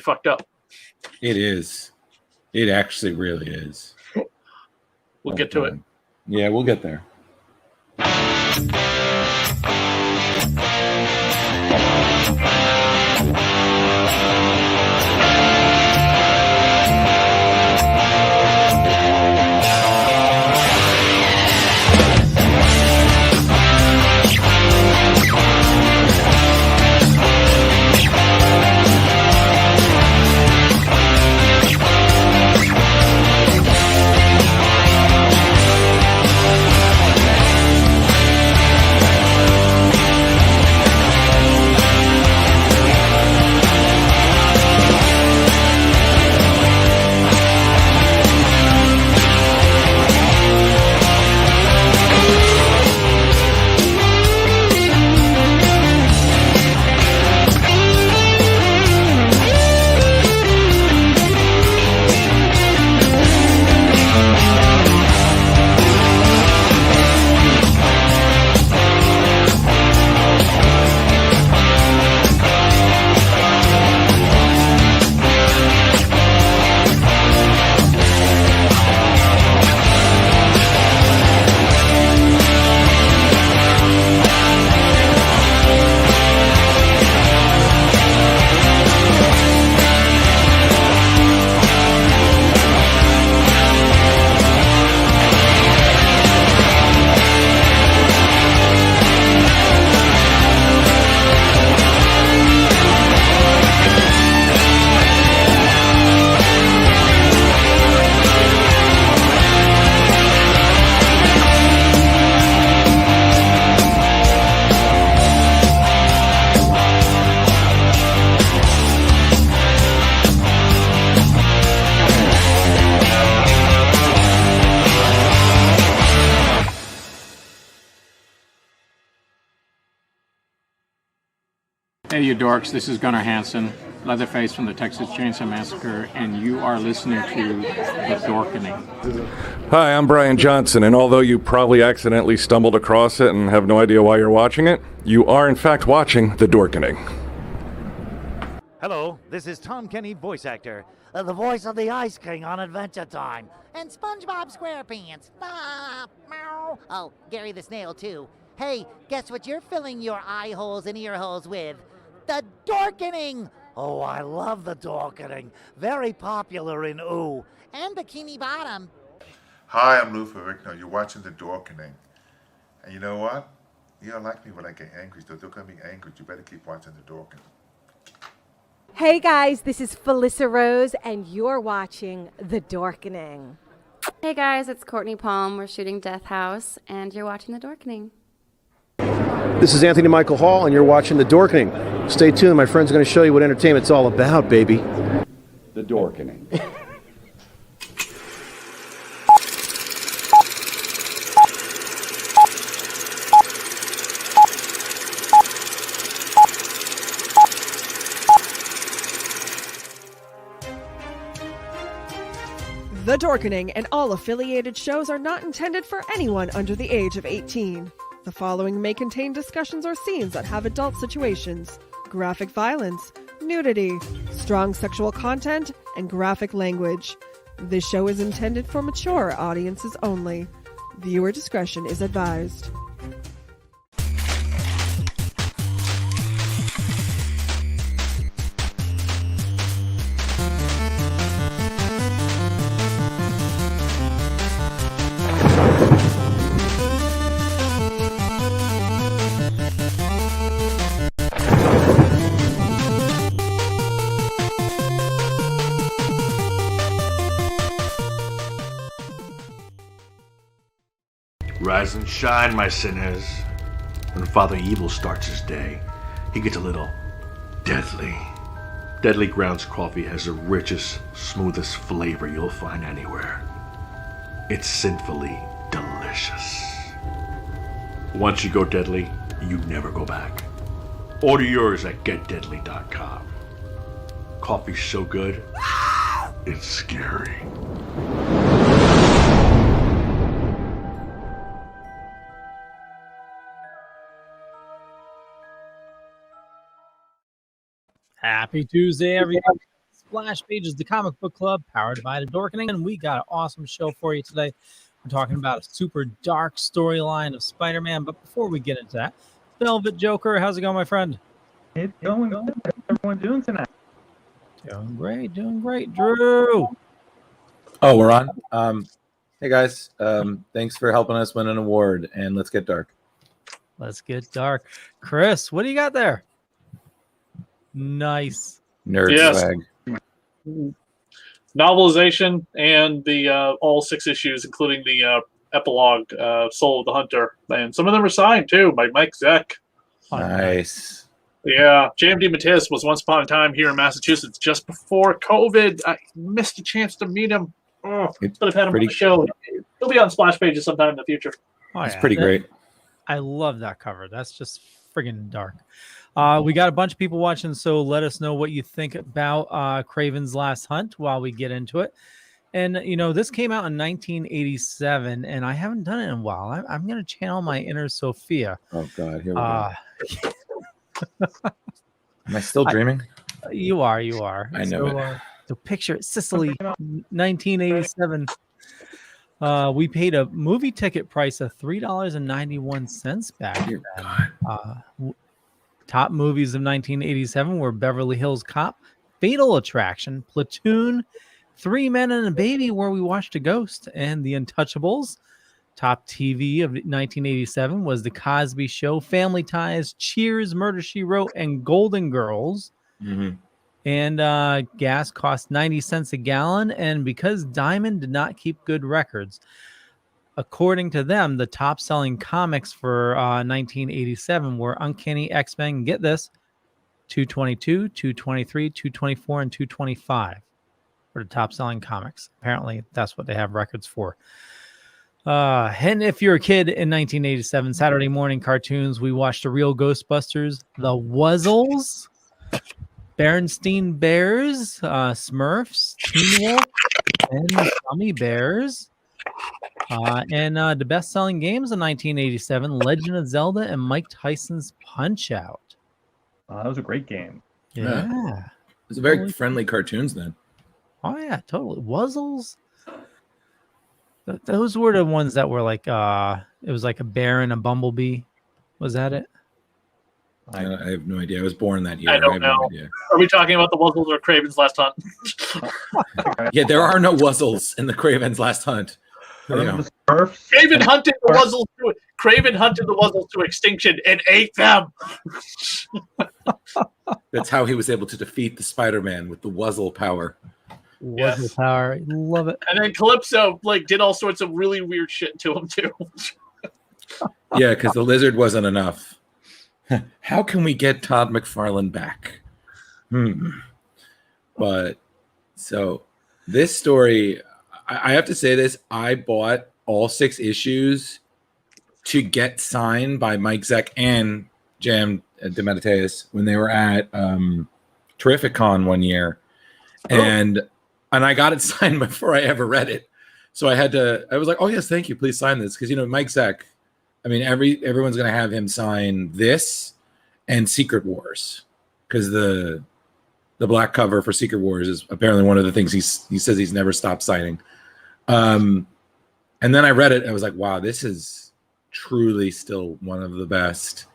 fucked up. It is. It actually really is. We'll get to it. Yeah, we'll get there. Hey, you dorks, this is Gunnar Hansen, Leatherface from the Texas Chainsaw Massacre, and you are listening to The Dorkening. Hi, I'm Brian Johnson, and although you probably accidentally stumbled across it and have no idea why you're watching it, you are in fact watching The Dorkening. Hello, this is Tom Kenny, voice actor, the voice of the Ice King on Adventure Time, and SpongeBob SquarePants. Meow. Oh, Gary the Snail, too. Hey, guess what you're filling your eye holes and ear holes with? The Dorkening! Oh, I love the Dorkening. Very popular in Ooh. And Bikini Bottom. Hi, I'm Lou Ferrigno. You're watching The Dorkening. And you know what? You don't like me when I get angry, so don't get me angry. You better keep watching The Dorkening. Hey guys, this is Felissa Rose, and you're watching The Dorkening. Hey guys, it's Courtney Palm. We're shooting Death House, and you're watching The Dorkening. This is Anthony Michael Hall, and you're watching The Dorkening. Stay tuned, my friend's going to show you what entertainment's all about, baby. The Dorkening. The Dorkening and all affiliated shows are not intended for anyone under the age of 18. The following may contain discussions or scenes that have adult situations, graphic violence, nudity, strong sexual content, and graphic language. This show is intended for mature audiences only. Viewer discretion is advised. Rise and shine, my sinners. When Father Evil starts his day, he gets a little deadly. Deadly Grounds coffee has the richest, smoothest flavor you'll find anywhere. It's sinfully delicious. Once you go deadly, you never go back. Order yours at getdeadly.com. Coffee's so good, it's scary. Happy Tuesday, everyone. Splash Pages, the comic book club powered by the Dorkening, and we got an awesome show for you today. We're talking about a super dark storyline of Spider-Man, but before we get into that, Velvet Joker, how's it going, my friend? It's going good. How's everyone doing tonight? Doing great. Drew! Oh, we're on. Hey guys, thanks for helping us win an award, and let's get dark. Let's get dark. Chris, what do you got there? Nice. Nerd swag. Novelization and the all 6 issues, including the epilogue, Soul of the Hunter. And some of them are signed, too, by Mike Zeck. Nice. Yeah, DeMatteis was once upon a time here in Massachusetts just before COVID. I missed a chance to meet him. Oh, but I've had him on the show. He'll be on Splash Pages sometime in the future. Oh, it's pretty great. I love that cover. That's just friggin' dark. We got a bunch of people watching, so let us know what you think about Kraven's Last Hunt while we get into it. And, you know, this came out in 1987, and I haven't done it in a while. I'm going to channel my inner Sophia. Oh, God. Here we go. Am I still dreaming? You are. I know it. So picture Sicily, 1987. We paid a movie ticket price of $3.91 back then. Top movies of 1987 were Beverly Hills Cop, Fatal Attraction, Platoon, 3 Men and a Baby, where we watched a ghost, and The Untouchables. Top TV of 1987 was The Cosby Show, Family Ties, Cheers, Murder, She Wrote, and Golden Girls. Mm-hmm. And gas cost 90 cents a gallon. And because Diamond did not keep good records, according to them, the top-selling comics for 1987 were Uncanny X-Men, get this, 222, 223, 224, and 225 were the top-selling comics. Apparently, that's what they have records for. And if you're a kid in 1987, Saturday morning cartoons, we watched The Real Ghostbusters, The Wuzzles, Berenstain Bears, Smurfs, Teen Wolf, and the Gummy Bears. And the best-selling games in 1987, Legend of Zelda and Mike Tyson's Punch-Out. That was a great game. Yeah. It was a very friendly cartoons then. Oh, yeah, totally. Wuzzles. Those were the ones that were like, it was like a bear and a bumblebee. Was that it? I have no idea. I was born that year. I don't know. No idea. Are we talking about the Wuzzles or Kraven's Last Hunt? Yeah, there are no Wuzzles in the Kraven's Last Hunt. Kraven hunted the Wuzzles. Kraven hunted the Wuzzles to extinction and ate them. That's how he was able to defeat the Spider-Man with the Wuzzle power. Wuzzle power, love it. And then Calypso did all sorts of really weird shit to him too. Yeah, because the lizard wasn't enough. How can we get Todd McFarlane back? But so this story, I have to say this, I bought all 6 issues to get signed by Mike Zeck and DeMatteis when they were at Terrific Con one year. And I got it signed before I ever read it. So I was like, oh yes, thank you, please sign this. Because Mike Zeck, I mean, everyone's gonna have him sign this and Secret Wars. Because the black cover for Secret Wars is apparently one of the things he says he's never stopped signing. And then I read it, and I was like, wow, this is truly still one of the best.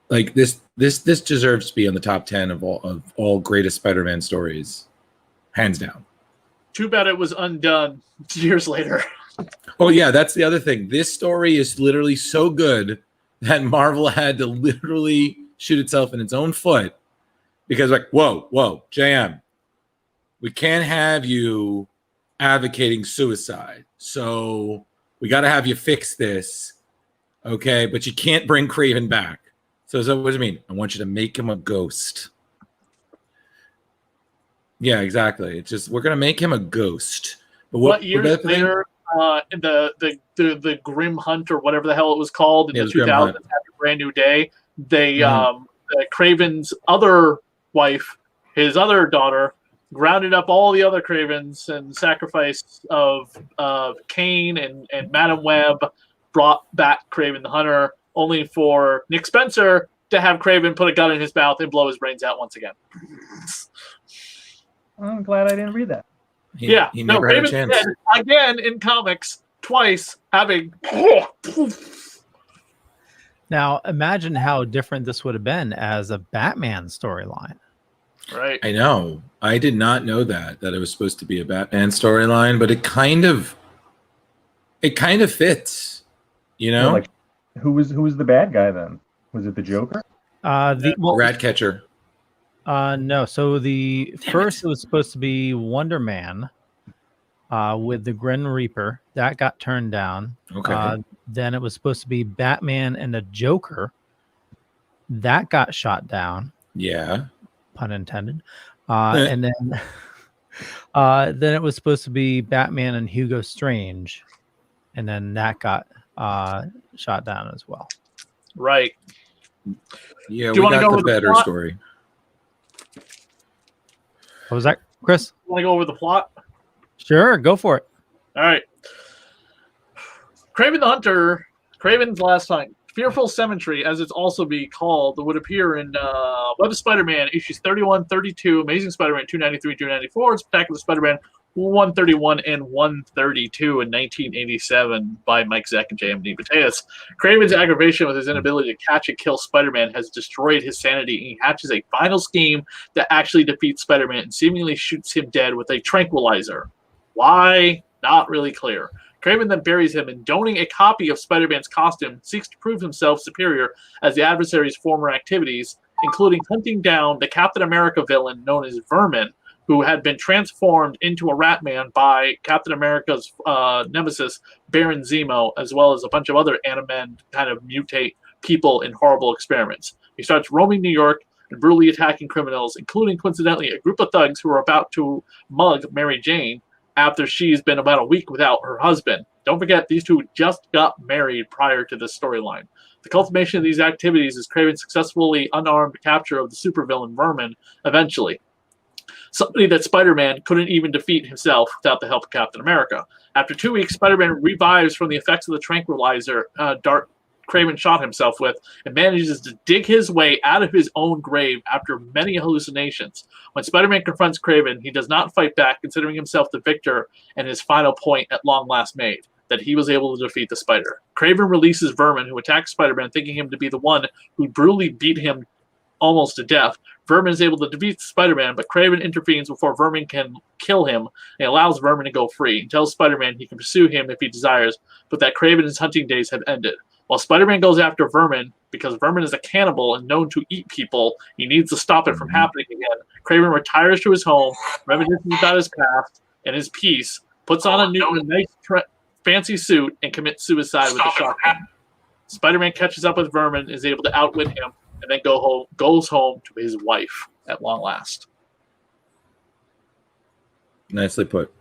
This deserves to be on the top 10 of all greatest Spider-Man stories, hands down. Too bad it was undone years later. Oh yeah, that's the other thing. This story is literally so good that Marvel had to literally shoot itself in its own foot because, whoa, JM, we can't have you advocating suicide, so we got to have you fix this, okay? But you can't bring Kraven back. So what do you mean? I want you to make him a ghost. Yeah, exactly. It's just we're gonna make him a ghost. But what years later? The Grim Hunt or whatever the hell it was called in the 2000s, Happy Brand New Day. They Kraven's other wife, his other daughter, rounded up all the other Kravens and sacrifice of Kane and Madam Web, brought back Kraven the Hunter, only for Nick Spencer to have Kraven put a gun in his mouth and blow his brains out once again. I'm glad I didn't read that. He never had a Kraven's chance. dead again in comics twice, having. Now, imagine how different this would have been as a Batman storyline. Right. I know. I did not know that it was supposed to be a Batman storyline, but it kind of fits, you know? Yeah, like, who was the bad guy then? Was it the Joker? Ratcatcher. No. So the first it was supposed to be Wonder Man with the Grim Reaper. That got turned down. Okay. Then it was supposed to be Batman and the Joker. That got shot down. Yeah. Pun intended. And then it was supposed to be Batman and Hugo Strange. And then that got shot down as well. Right. Yeah, Do you we wanna got go the with the better plot? story. What was that, Chris? Want to go over the plot? Sure, go for it. All right. Kraven the Hunter, Kraven's last time. Fearful Cemetery, as it's also be called, would appear in Web of Spider-Man issues 31, 32, Amazing Spider-Man 293, 294, and Spectacular Spider-Man 131 and 132 in 1987 by Mike Zeck and DeMatteis. Kraven's aggravation with his inability to catch and kill Spider-Man has destroyed his sanity, and he hatches a final scheme that actually defeats Spider-Man and seemingly shoots him dead with a tranquilizer. Why? Not really clear. Kraven then buries him, and donning a copy of Spider-Man's costume, seeks to prove himself superior as the adversary's former activities, including hunting down the Captain America villain known as Vermin, who had been transformed into a rat man by Captain America's nemesis, Baron Zemo, as well as a bunch of other Animan kind of mutate people in horrible experiments. He starts roaming New York and brutally attacking criminals, including, coincidentally, a group of thugs who are about to mug Mary Jane after she's been about a week without her husband. Don't forget, these two just got married prior to this storyline. The culmination of these activities is Kraven's successfully unarmed capture of the supervillain Vermin eventually. Somebody that Spider-Man couldn't even defeat himself without the help of Captain America. After 2 weeks, Spider-Man revives from the effects of the tranquilizer Kraven shot himself with and manages to dig his way out of his own grave after many hallucinations. When Spider-Man confronts Kraven, he does not fight back, considering himself the victor and his final point at long last made, that he was able to defeat the Spider. Kraven releases Vermin, who attacks Spider-Man, thinking him to be the one who brutally beat him almost to death. Vermin is able to defeat Spider-Man, but Kraven intervenes before Vermin can kill him and allows Vermin to go free and tells Spider-Man he can pursue him if he desires, but that Kraven's hunting days have ended. While Spider-Man goes after Vermin, because Vermin is a cannibal and known to eat people, he needs to stop it from happening again. Kraven retires to his home, reminiscing about his past and his peace, puts on a nice fancy suit, and commits suicide with a shotgun. Spider-Man catches up with Vermin, is able to outwit him, and then goes home to his wife at long last. Nicely put.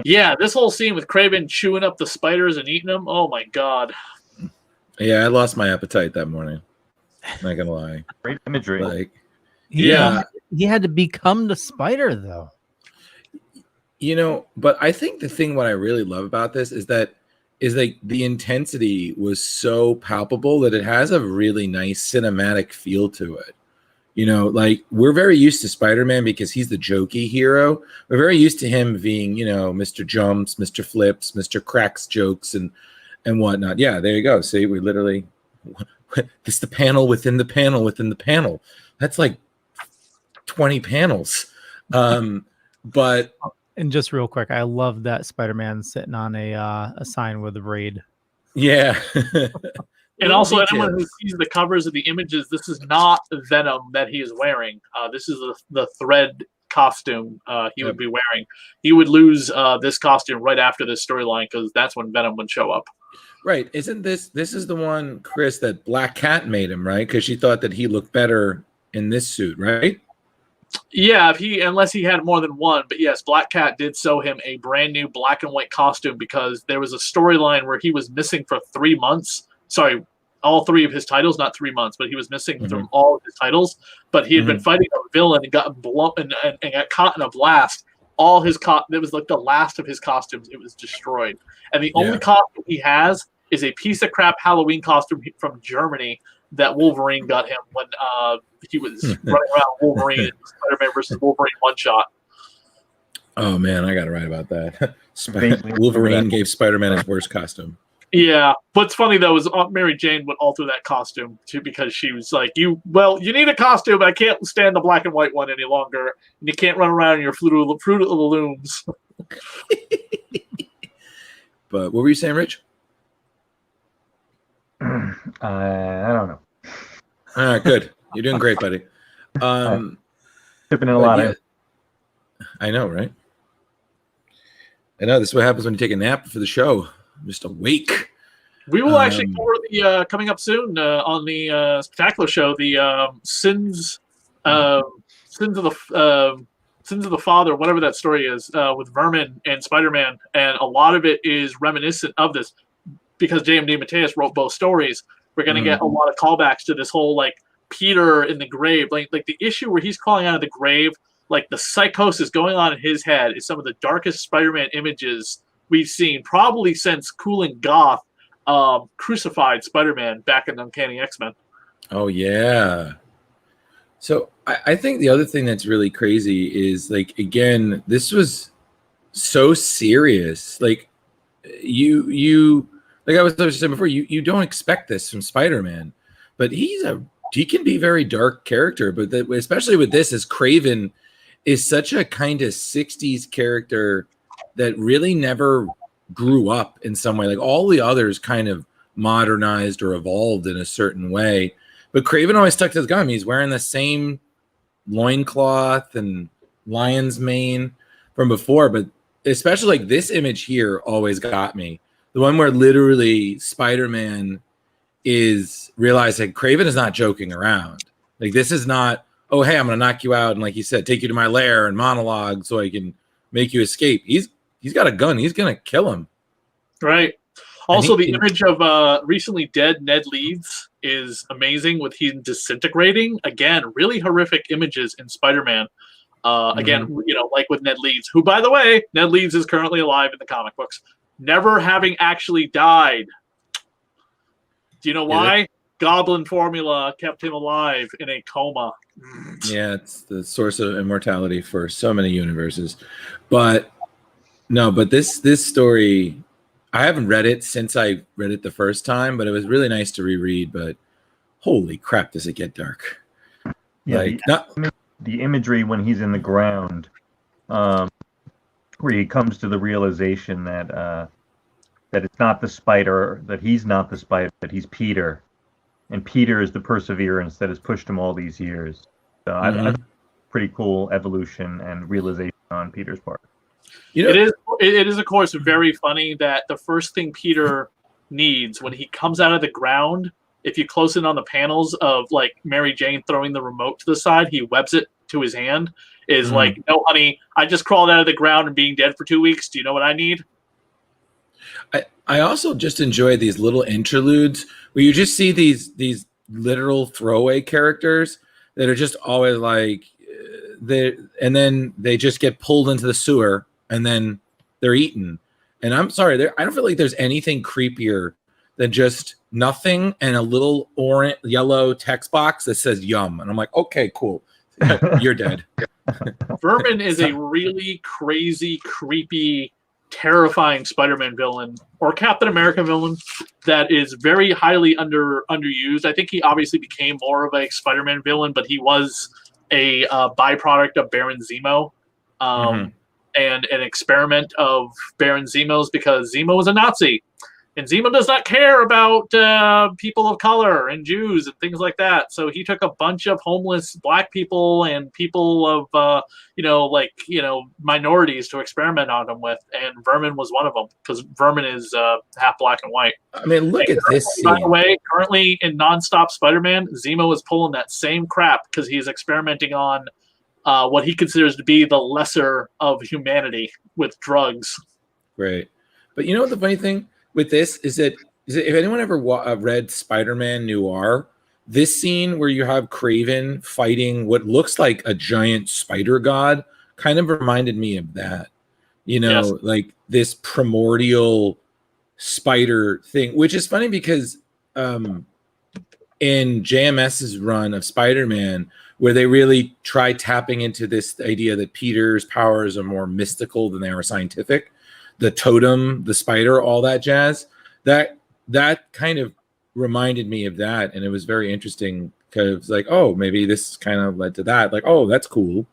Yeah, this whole scene with Kraven chewing up the spiders and eating them, oh my god. Yeah, I lost my appetite that morning. Not gonna lie. Great imagery. Like, He had to become the spider, though. You know, but I think the thing what I really love about this is like the intensity was so palpable that it has a really nice cinematic feel to it. You know, like we're very used to Spider-Man because he's the jokey hero. We're very used to him being, you know, Mr. Jumps, Mr. Flips, Mr. Cracks jokes and whatnot. Yeah, there you go. See, we literally this the panel within the panel within the panel. That's like 20 panels. But and just real quick, I love that Spider-Man sitting on a sign with a raid. Yeah. And also, anyone who sees the covers of the images, this is not Venom that he is wearing. This is the thread costume he would be wearing. He would lose this costume right after this storyline because that's when Venom would show up. Right. Isn't this is the one, Chris, that Black Cat made him, right? Because she thought that he looked better in this suit, right? Yeah, unless he had more than one. But yes, Black Cat did sew him a brand new black and white costume because there was a storyline where he was missing for 3 months. Sorry, all 3 of his titles, not 3 months, but he was missing from all of his titles. But he had been fighting a villain and got blown and got caught in a blast. All his it was like the last of his costumes. It was destroyed, and the only costume he has is a piece of crap Halloween costume from Germany that Wolverine got him when he was running around Wolverine in Spider-Man versus Wolverine one-shot. Oh man, I got to write about that. Wolverine gave Spider-Man his worst costume. Yeah, what's funny though is Aunt Mary Jane would alter that costume too because she was like, "You need a costume. I can't stand the black and white one any longer, and you can't run around in your Fruit of the Looms." But what were you saying, Rich? I don't know. All right, good. You're doing great, buddy. Tipping in a lot. Yeah, I know, right? I know this is what happens when you take a nap for the show. I'm just awake. We will actually cover the coming up soon on the Spectacular show. The sins of the Father, whatever that story is, with Vermin and Spider-Man, and a lot of it is reminiscent of this because J.M. DeMatteis wrote both stories. We're going to get a lot of callbacks to this whole like Peter in the grave, like the issue where he's crawling out of the grave, like the psychosis going on in his head is some of the darkest Spider-Man images we've seen probably since Cooling Goth crucified Spider-Man back in Uncanny X-Men. Oh yeah. So I think the other thing that's really crazy is like, again, this was so serious. Like you like I was saying before, you don't expect this from Spider-Man, but he can be a very dark character, but especially with this, as Kraven is such a kind of 60s character that really never grew up in some way. Like all the others kind of modernized or evolved in a certain way. But Kraven always stuck to his gun. He's wearing the same loincloth and lion's mane from before. But especially like this image here always got me. The one where literally Spider-Man is realizing Kraven is not joking around. Like this is not, oh, hey, I'm going to knock you out. And like you said, take you to my lair and monologue so I can make you escape. He's got a gun. He's going to kill him. Right. Also, the image of recently dead Ned Leeds is amazing with him disintegrating. Again, really horrific images in Spider-Man. Again, like with Ned Leeds, who, by the way, Ned Leeds is currently alive in the comic books, never having actually died. Do you know why? Goblin formula kept him alive in a coma. Yeah, it's the source of immortality for so many universes. But no, but this story, I haven't read it since I read it the first time, but it was really nice to reread. But holy crap, does it get dark? Yeah, like the imagery when he's in the ground, where he comes to the realization that it's not the spider, that he's not the spider, that he's Peter, and Peter is the perseverance that has pushed him all these years. So I pretty cool evolution and realization on Peter's part. It is, of course, very funny that the first thing Peter needs when he comes out of the ground, if you close in on the panels of like Mary Jane throwing the remote to the side, he webs it to his hand, is like, no, honey, I just crawled out of the ground and being dead for 2 weeks. Do you know what I need? I also just enjoy these little interludes where you just see these literal throwaway characters that are just always like, and then they just get pulled into the sewer and then they're eaten. And I'm sorry, I don't feel like there's anything creepier than just nothing and a little orange, yellow text box that says yum. And I'm like, okay, cool. You're dead. Vermin is a really crazy, creepy, terrifying Spider-Man villain or Captain America villain that is very highly underused. I think he obviously became more of a Spider-Man villain, but he was a byproduct of Baron Zemo and an experiment of Baron Zemo's because Zemo was a Nazi. And Zemo does not care about people of color and Jews and things like that. So he took a bunch of homeless black people and people of, minorities to experiment on them with. And Vermin was one of them because Vermin is half black and white. I mean, look at this scene. By the way, currently in Nonstop Spider-Man, Zemo is pulling that same crap because he's experimenting on what he considers to be the lesser of humanity with drugs. Right. But you know what the funny thing with this is that if anyone ever read Spider-Man Noir, this scene where you have Kraven fighting what looks like a giant spider god kind of reminded me of that. Yes. Like this primordial spider thing, which is funny because in JMS's run of Spider-Man, where they really try tapping into this idea that Peter's powers are more mystical than they are scientific. The totem, the spider, all that jazz. That kind of reminded me of that, and it was very interesting because it was like, oh, maybe this kind of led to that. Like, oh, that's cool.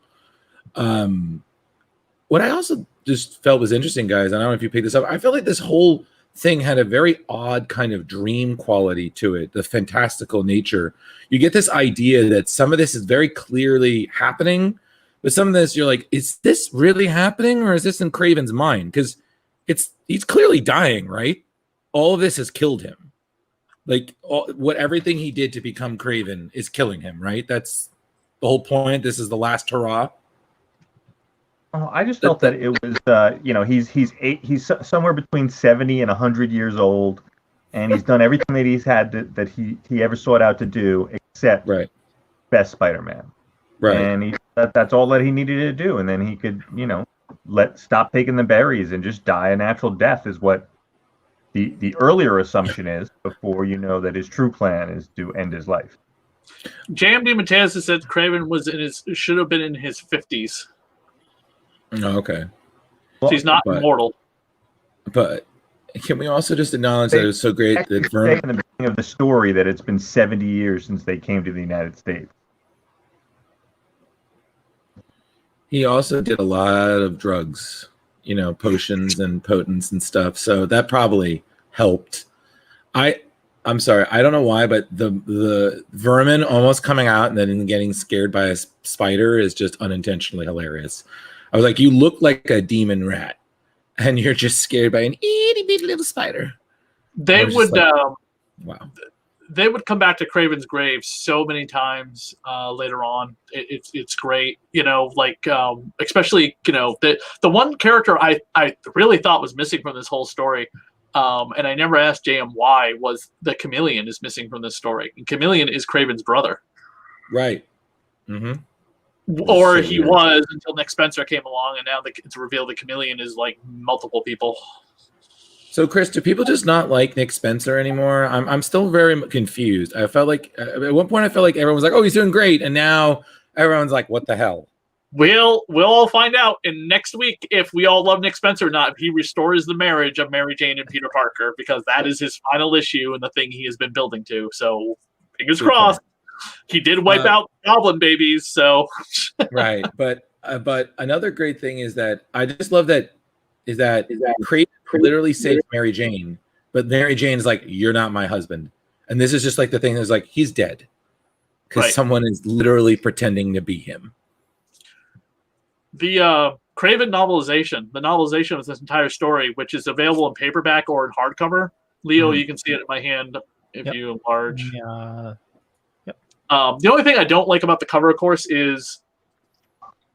What I also just felt was interesting, guys, I don't know if you picked this up. I feel like this whole thing had a very odd kind of dream quality to it, the fantastical nature. You get this idea that some of this is very clearly happening, but some of this you're like, is this really happening, or is this in Kraven's mind? Because he's clearly dying, right? All of this has killed him. Like everything he did to become Kraven is killing him, right? That's the whole point. This is the last hurrah. Oh, I just felt that it was, he's somewhere between 70 and 100 years old, and he's done everything that he's had that he ever sought out to do, except best Spider-Man. Right. And that's all that he needed to do, and then he could, stop taking the berries and just die a natural death is what the earlier assumption is before you know that his true plan is to end his life. J.M. DeMatteis said Kraven should have been in his 50s. Oh, okay. So he's not immortal. But can we also just acknowledge that it was so great that Vermin... in the beginning of the story that it's been 70 years since they came to the United States. He also did a lot of drugs, potions and potents and stuff. So that probably helped. I'm sorry, I don't know why, but the vermin almost coming out and then getting scared by a spider is just unintentionally hilarious. I was like, you look like a demon rat, and you're just scared by an itty bitty little spider. They would, wow. They would come back to Kraven's grave so many times later on. It's great, especially the one character I really thought was missing from this whole story, and I never asked JM why, was the Chameleon is missing from this story. And Chameleon is Kraven's brother, right? Mm-hmm. Or he was until Nick Spencer came along, and now it's revealed the Chameleon is like multiple people. So, Chris, do people just not like Nick Spencer anymore? I'm still very confused. I felt like at one point I felt like everyone was like, "Oh, he's doing great," and now everyone's like, "What the hell?" We'll all find out in next week if we all love Nick Spencer or not. If he restores the marriage of Mary Jane and Peter Parker, because that is his final issue and the thing he has been building to. So, fingers crossed. He did wipe out goblin babies, so right. But another great thing is that I just love that Kraven literally saves Mary Jane, but Mary Jane's like, "You're not my husband," and this is just like the thing that's like he's dead because someone is literally pretending to be him. The Kraven novelization, the novelization of this entire story, which is available in paperback or in hardcover. Leo, you can see it in my hand if you enlarge. The only thing I don't like about the cover, of course, is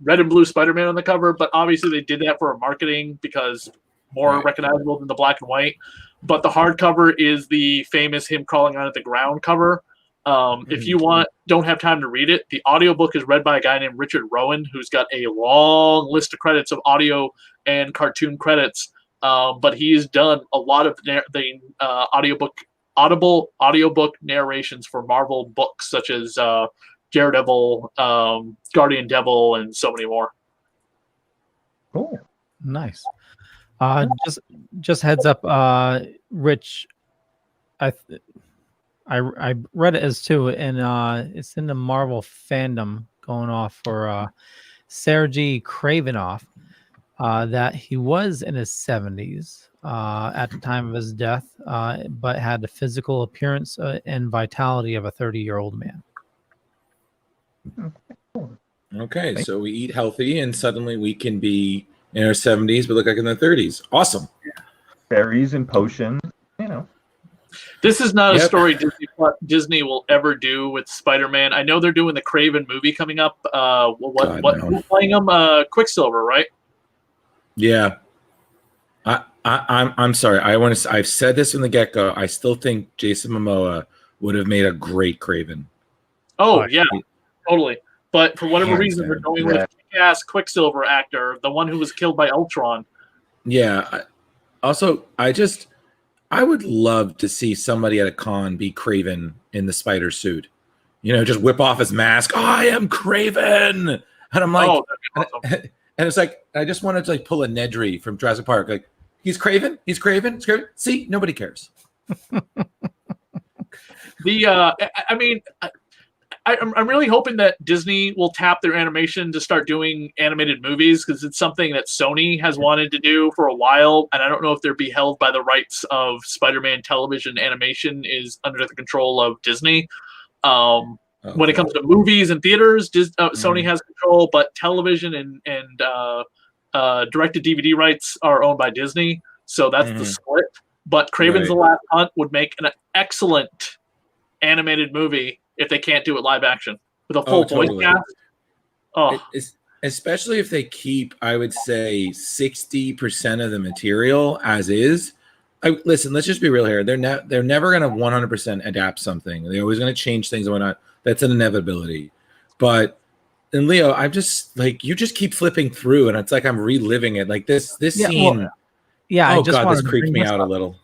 red and blue Spider-Man on the cover, but obviously they did that for marketing because more recognizable than the black and white. But the hardcover is the famous him crawling onto the ground cover. If you don't have time to read it, the audiobook is read by a guy named Richard Rowan, who's got a long list of credits of audio and cartoon credits. But he's done a lot of the audible audiobook narrations for Marvel books such as Daredevil, Guardian Devil, and so many more. Cool. Nice. Just heads up, Rich. I read it as too, and it's in the Marvel fandom going off for Sergei Kravinoff, that he was in his 70s at the time of his death, but had the physical appearance and vitality of a 30-year-old man. Okay, so we eat healthy, and suddenly we can be in our 70s, but look like in the 30s. Awesome. Berries and potions, This is not a story Disney will ever do with Spider-Man. I know they're doing the Kraven movie coming up. Who's playing him? Quicksilver, right? Yeah. I'm sorry. I've said this from the get-go. I still think Jason Momoa would have made a great Kraven. Oh yeah, totally. But for whatever reason, they're going with kick-ass Quicksilver actor, the one who was killed by Ultron. Yeah. Also, I would love to see somebody at a con be Kraven in the spider suit. You know, just whip off his mask. I am Kraven, and I'm like, and it's like I just wanted to like pull a Nedry from Jurassic Park. Like, he's Kraven. He's Kraven. He's Kraven. See, nobody cares. I mean, I'm really hoping that Disney will tap their animation to start doing animated movies, because it's something that Sony has wanted to do for a while, and I don't know if they're beheld by the rights of Spider-Man television animation is under the control of Disney. When it comes to movies and theaters, Sony has control, but television and direct-to-DVD rights are owned by Disney, so that's the split. But Kraven's the Last Hunt would make an excellent animated movie if they can't do it live action with a full voice cast. Especially if they keep, I would say, 60% of the material as is. Listen, let's just be real here. They're never going to 100% adapt something. They're always going to change things and whatnot. That's an inevitability. But in Leo, I'm just like, you just keep flipping through, and it's like I'm reliving it. Like this scene. Well, yeah. Oh God, this creeped me out a little.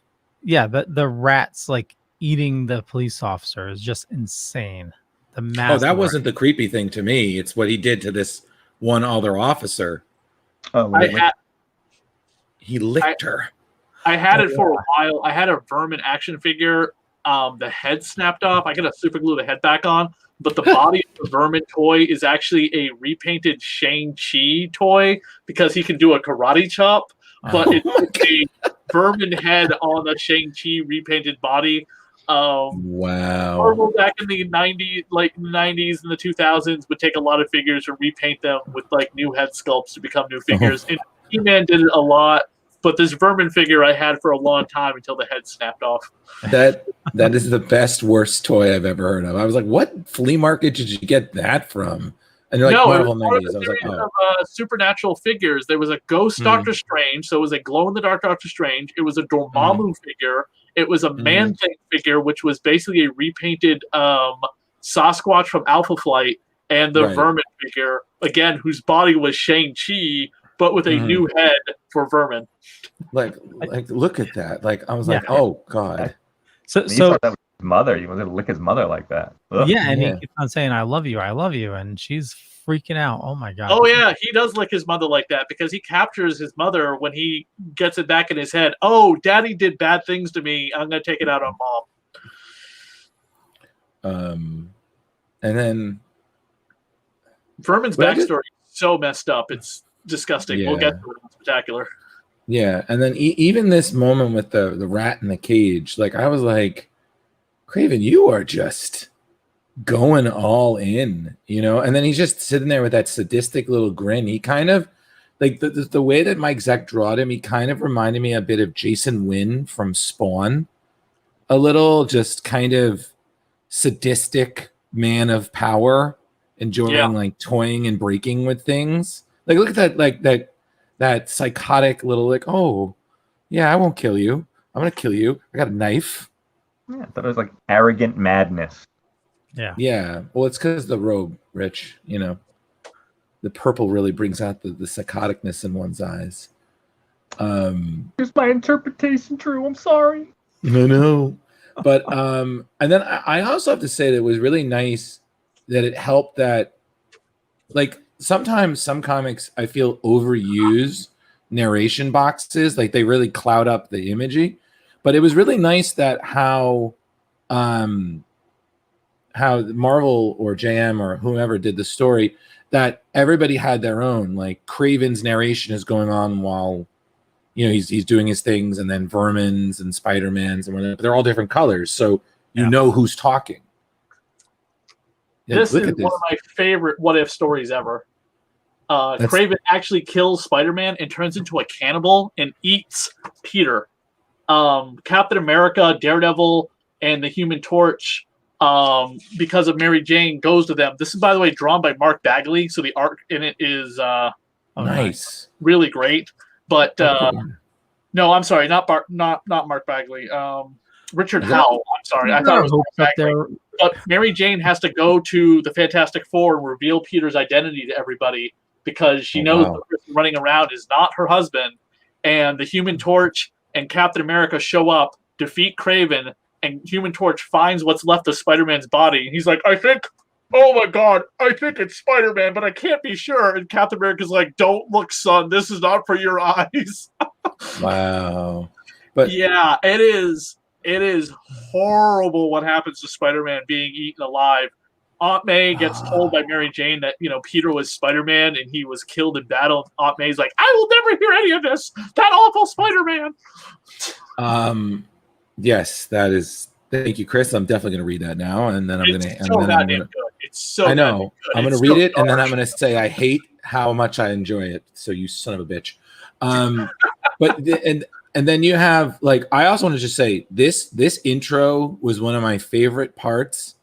Yeah, the rats like eating the police officer is just insane. The mass. Oh, that wasn't the creepy thing to me. It's what he did to this one other officer. He licked her. I had it for a while. I had a Vermin action figure. The head snapped off. I gotta super glue the head back on. But the body of the Vermin toy is actually a repainted Shang-Chi toy because he can do a karate chop. But it's a Vermin head on a Shang-Chi repainted body. Wow. Marvel back in the 90s, like the 90s and the 2000s, would take a lot of figures and repaint them with like new head sculpts to become new figures. And He-Man did it a lot. But this Vermin figure I had for a long time until the head snapped off. That is the best, worst toy I've ever heard of. I was like, what flea market did you get that from? And they're like, Marvel 90s. I was like, of supernatural figures. There was a ghost Doctor Strange, so it was a glow-in-the-dark Doctor Strange. It was a Dormammu figure. It was a Man-Thing figure, which was basically a repainted Sasquatch from Alpha Flight, and the Vermin figure, again, whose body was Shang-Chi, but with a new head for Vermin. Like, look at that. Like, I was like, oh God. So thought that was his mother. He was going to lick his mother like that. Ugh. Yeah, and he keeps on saying, I love you, and she's freaking out. Oh my God. Oh yeah, he does lick his mother like that because he captures his mother when he gets it back in his head. Oh, Daddy did bad things to me. I'm going to take it out on Mom. And then Vermin's backstory is so messed up. It's disgusting. Yeah. We'll get to it. It's spectacular. Yeah, and then even this moment with the rat in the cage, like I was like, Kraven, you are just going all in, you know? And then he's just sitting there with that sadistic little grin. He kind of, like the way that Mike Zeck drawed him, he kind of reminded me a bit of Jason Wynn from Spawn. A little, just kind of sadistic man of power, enjoying like toying and breaking with things. Like, look at that, that psychotic little, like, oh, yeah, I won't kill you. I'm going to kill you. I got a knife. Yeah, I thought it was like arrogant madness. Yeah. Yeah. Well, it's because the robe, Rich, you know. The purple really brings out the psychoticness in one's eyes. Is my interpretation true? I'm sorry. No, no. But, and then I also have to say that it was really nice that it helped that, like, sometimes some comics I feel overuse narration boxes, like they really cloud up the imagery. But it was really nice that how Marvel or JM or whoever did the story, that everybody had their own. Like Kraven's narration is going on while, you know, he's doing his things, and then Vermin's and Spider-Man's and whatever. They're all different colors, so you know who's talking. Yeah, this is one of my favorite what if stories ever. Kraven actually kills Spider-Man and turns into a cannibal and eats Peter. Captain America, Daredevil, and the Human Torch, because of Mary Jane, goes to them. This is, by the way, drawn by Mark Bagley, so the art in it is nice, really great. But no, I'm sorry, not Mark Bagley. Richard Howell. I'm sorry, I thought it was Mark Bagley. But Mary Jane has to go to the Fantastic Four and reveal Peter's identity to everybody because she knows the person running around is not her husband. And the Human Torch and Captain America show up defeat Kraven, and Human Torch finds what's left of Spider-Man's body. And he's like, oh my God, I think it's Spider-Man, but I can't be sure. And Captain America's like, don't look, son. This is not for your eyes. Wow. But yeah, it is horrible what happens to Spider-Man being eaten alive. Aunt May gets told by Mary Jane that, Peter was Spider-Man and he was killed in battle. Aunt May's like, I will never hear any of this. That awful Spider-Man. Yes, that is. Thank you, Chris. I'm definitely going to read that now, and then I'm going to. It's so. I know. Good. I'm going to read it, and then I'm going to say I hate how much I enjoy it. So you son of a bitch. But and then you have I also want to just say this intro was one of my favorite parts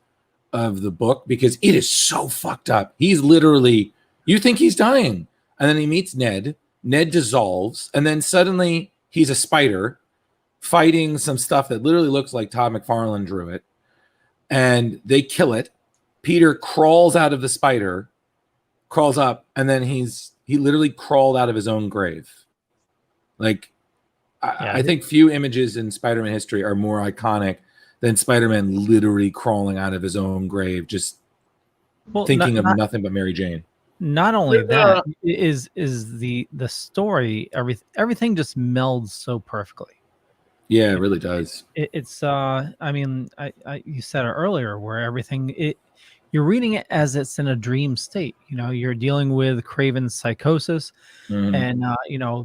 of the book because it is so fucked up. He's literally, you think he's dying, and then he meets Ned. Ned dissolves, and then suddenly he's a spider fighting some stuff that literally looks like Todd McFarlane drew it, and they kill it. Peter crawls out of the spider, crawls up, and then he literally crawled out of his own grave. I think few images in Spider-Man history are more iconic than Spider-Man literally crawling out of his own grave, just thinking of nothing but Mary Jane. Not only that is the story, everything just melds so perfectly. Yeah, it really does. It's I mean, you said it earlier where everything you're reading it as it's in a dream state. You're dealing with Kraven's psychosis, and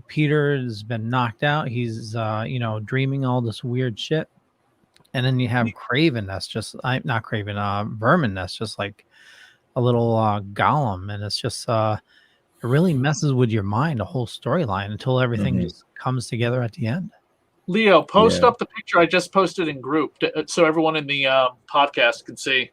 Peter has been knocked out. He's dreaming all this weird shit, and then you have Kraven that's just not Kraven, Vermin that's just like a little golem, and it's just it really messes with your mind, the whole storyline until everything just comes together at the end. Leo, post up the picture I just posted in group so everyone in the podcast can see.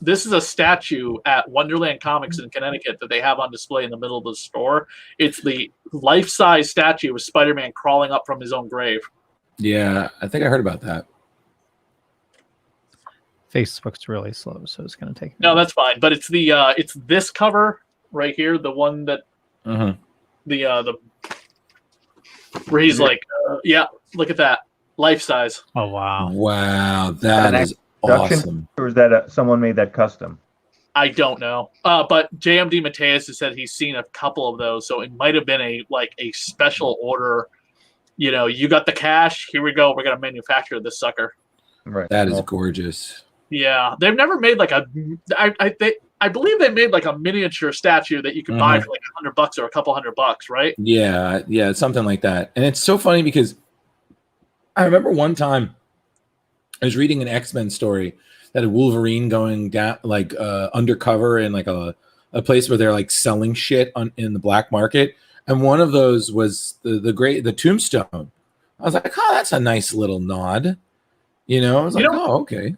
This is a statue at Wonderland Comics in Connecticut that they have on display in the middle of the store. It's the life-size statue of Spider-Man crawling up from his own grave. Yeah, I think I heard about that. Facebook's really slow, so it's going to take. No, that's fine. But it's it's this cover right here, the one that the where he's like, look at that, life size. Oh wow, that is awesome. Or is that someone made that custom? I don't know. But JM DeMatteis has said he's seen a couple of those, so it might have been a special order. You got the cash. Here we go. We're gonna manufacture this sucker. Right. That is gorgeous. Yeah, they've never made I believe they made a miniature statue that you could buy for $100 or a couple $100, right? Yeah, something like that. And it's so funny because I remember one time I was reading an X-Men story that had Wolverine going down undercover in a place where they're selling shit in the black market, and one of those was the Tombstone. I was like, oh, that's a nice little nod. I was like, oh, okay.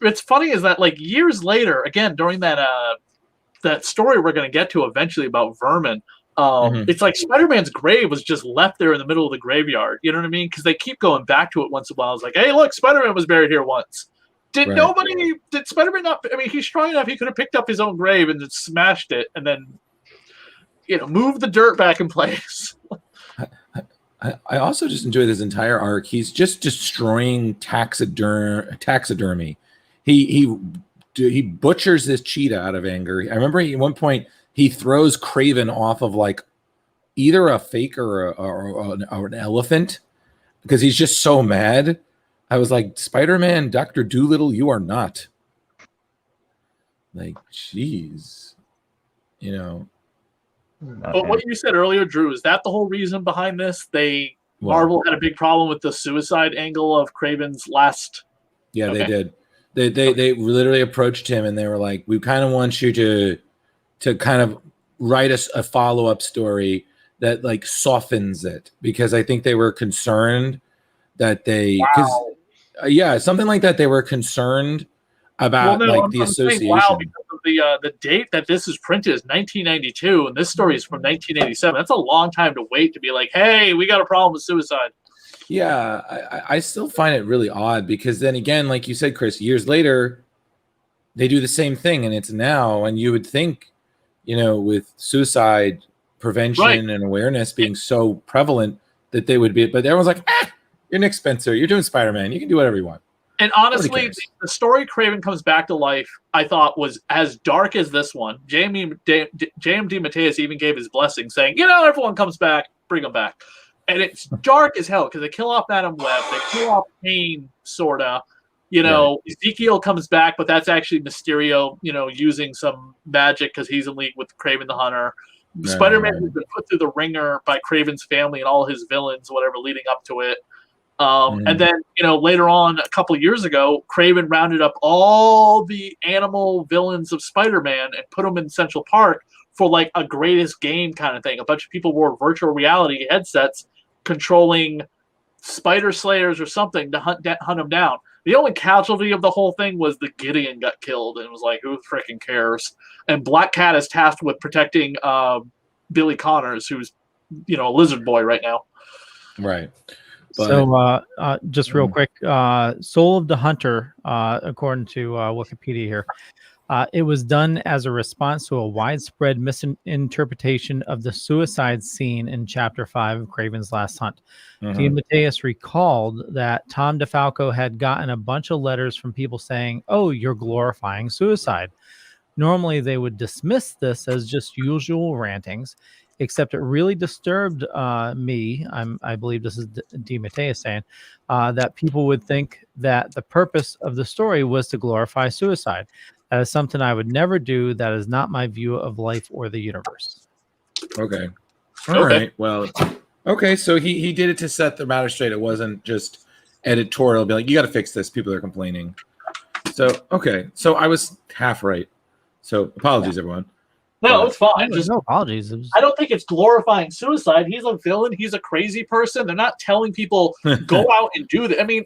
What's funny is that years later, again during that story we're going to get to eventually about Vermin, it's like Spider-Man's grave was just left there in the middle of the graveyard. You know what I mean? Because they keep going back to it once in a while. It's like, hey, look, Spider-Man was buried here once. Did Spider-Man not? I mean, he's strong enough. He could have picked up his own grave and just smashed it, and then moved the dirt back in place. I also just enjoy this entire arc. He's just destroying taxidermy. He butchers this cheetah out of anger. I remember at one point he throws Kraven off of either a fake or an elephant because he's just so mad. I was like, Spider-Man, Dr. Dolittle, you are not. Jeez. But what you said earlier, Drew, is that the whole reason behind this? Marvel had a big problem with the suicide angle of Kraven's last. Yeah, they did. They literally approached him and they were like, we kind of want you to kind of write us a follow-up story that softens it, because I think they were concerned that something like that. They were concerned about the association. Because of the date that this is printed is 1992, and this story is from 1987. That's a long time to wait to be like, hey, we got a problem with suicide. Yeah, I still find it really odd because then again, like you said, Chris, years later, they do the same thing, and it's now, and you would think, with suicide prevention and awareness being so prevalent that they would be, but everyone's like, You're Nick Spencer. You're doing Spider-Man. You can do whatever you want. And honestly, the story Kraven comes back to life, I thought, was as dark as this one. J.M. DeMatteis even gave his blessing, saying, everyone comes back, bring them back. And it's dark as hell because they kill off Madam Web, they kill off Kane, sort of. Ezekiel comes back, but that's actually Mysterio, using some magic because he's in league with Kraven the Hunter. Spider-Man has been put through the ringer by Kraven's family and all his villains, whatever, leading up to it. And then, later on, a couple of years ago, Kraven rounded up all the animal villains of Spider-Man and put them in Central Park for like a greatest game kind of thing. A bunch of people wore virtual reality headsets controlling spider slayers or something to hunt them down. The only casualty of the whole thing was the Gideon got killed, and it was like, who freaking cares? And Black Cat is tasked with protecting Billy Connors, who's, a lizard boy right now. Right. So just real quick, Soul of the Hunter, according to Wikipedia here, it was done as a response to a widespread misinterpretation of the suicide scene in Chapter 5 of Kraven's Last Hunt. DeMatteis recalled that Tom Defalco had gotten a bunch of letters from people saying, "Oh, you're glorifying suicide." Normally, they would dismiss this as just usual rantings, except it really disturbed me. I believe this is DeMatteis saying that people would think that the purpose of the story was to glorify suicide. That is something I would never do. That is not my view of life or the universe. Okay. All right. Well, okay. So he did it to set the matter straight. It wasn't just editorial. Be like, you got to fix this. People are complaining. So, okay. So I was half right. So apologies, everyone. No, it's fine. Just no apologies. I don't think it's glorifying suicide. He's a villain. He's a crazy person. They're not telling people go out and do that. I mean,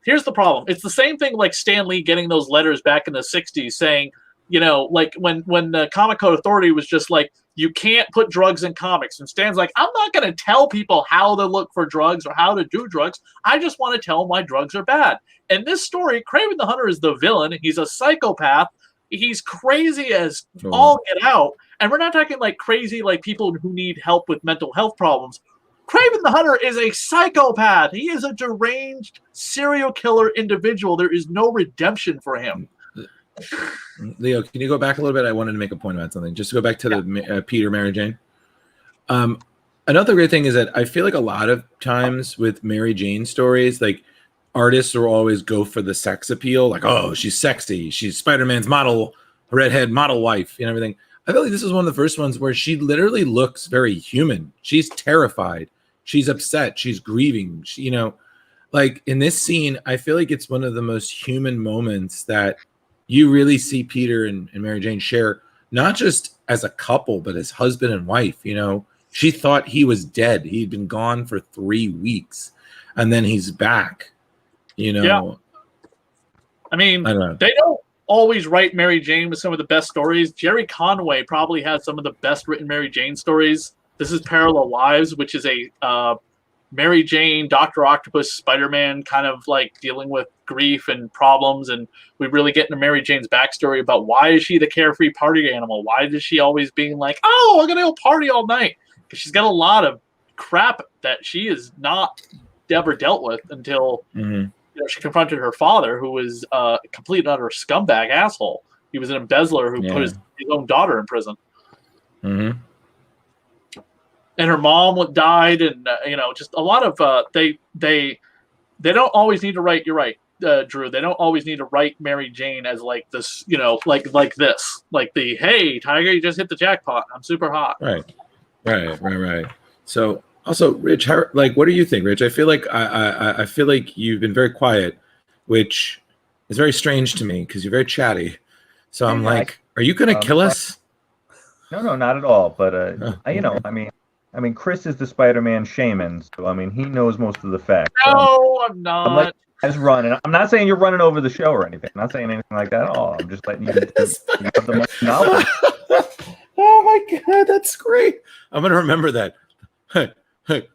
here's the problem. It's the same thing like Stan Lee getting those letters back in the 60s saying, like when the Comic Code Authority was just like, you can't put drugs in comics. And Stan's like, I'm not going to tell people how to look for drugs or how to do drugs. I just want to tell them why drugs are bad. And this story, Kraven the Hunter is the villain. He's a psychopath. He's crazy as all get out. And we're not talking like crazy like people who need help with mental health problems. Kraven the Hunter is a psychopath. He is a deranged serial killer individual. There is no redemption for him. Leo, can you go back a little bit? I wanted to make a point about something. Just to go back to the Peter, Mary Jane. Another great thing is that I feel like a lot of times with Mary Jane stories, like artists will always go for the sex appeal, like, oh, she's sexy, she's Spider-Man's model, redhead model wife, and everything. I feel like this is one of the first ones where she literally looks very human. She's terrified, she's upset, she's grieving. She, like in this scene, I feel like it's one of the most human moments that you really see Peter and Mary Jane share, not just as a couple, but as husband and wife. She thought he was dead. He'd been gone for 3 weeks, and then he's back. Yeah. I mean, they don't always write Mary Jane with some of the best stories. Jerry Conway probably has some of the best written Mary Jane stories. This is Parallel Lives, which is a Mary Jane, Dr. Octopus, Spider-Man kind of like dealing with grief and problems. And we really get into Mary Jane's backstory about why is she the carefree party animal? Why does she always being like, oh, I'm going to go party all night? Because she's got a lot of crap that she is not ever dealt with until she confronted her father, who was a complete and utter scumbag asshole. He was an embezzler who put his own daughter in prison. And her mom died, and just a lot of they don't always need to write. You're right, Drew. They don't always need to write Mary Jane as like this, like this, like the hey Tiger, you just hit the jackpot. I'm super hot. Right. So. Also, Rich, what do you think, Rich? I feel like I feel like you've been very quiet, which is very strange to me because you're very chatty. So I'm like, are you going to kill us? No, not at all. But I mean, Chris is the Spider-Man shaman, so I mean, he knows most of the facts. No, I'm not. I'm like, running. I'm not saying you're running over the show or anything. I'm not saying anything like that at all. I'm just letting you have the most knowledge. Oh my God, that's great! I'm going to remember that.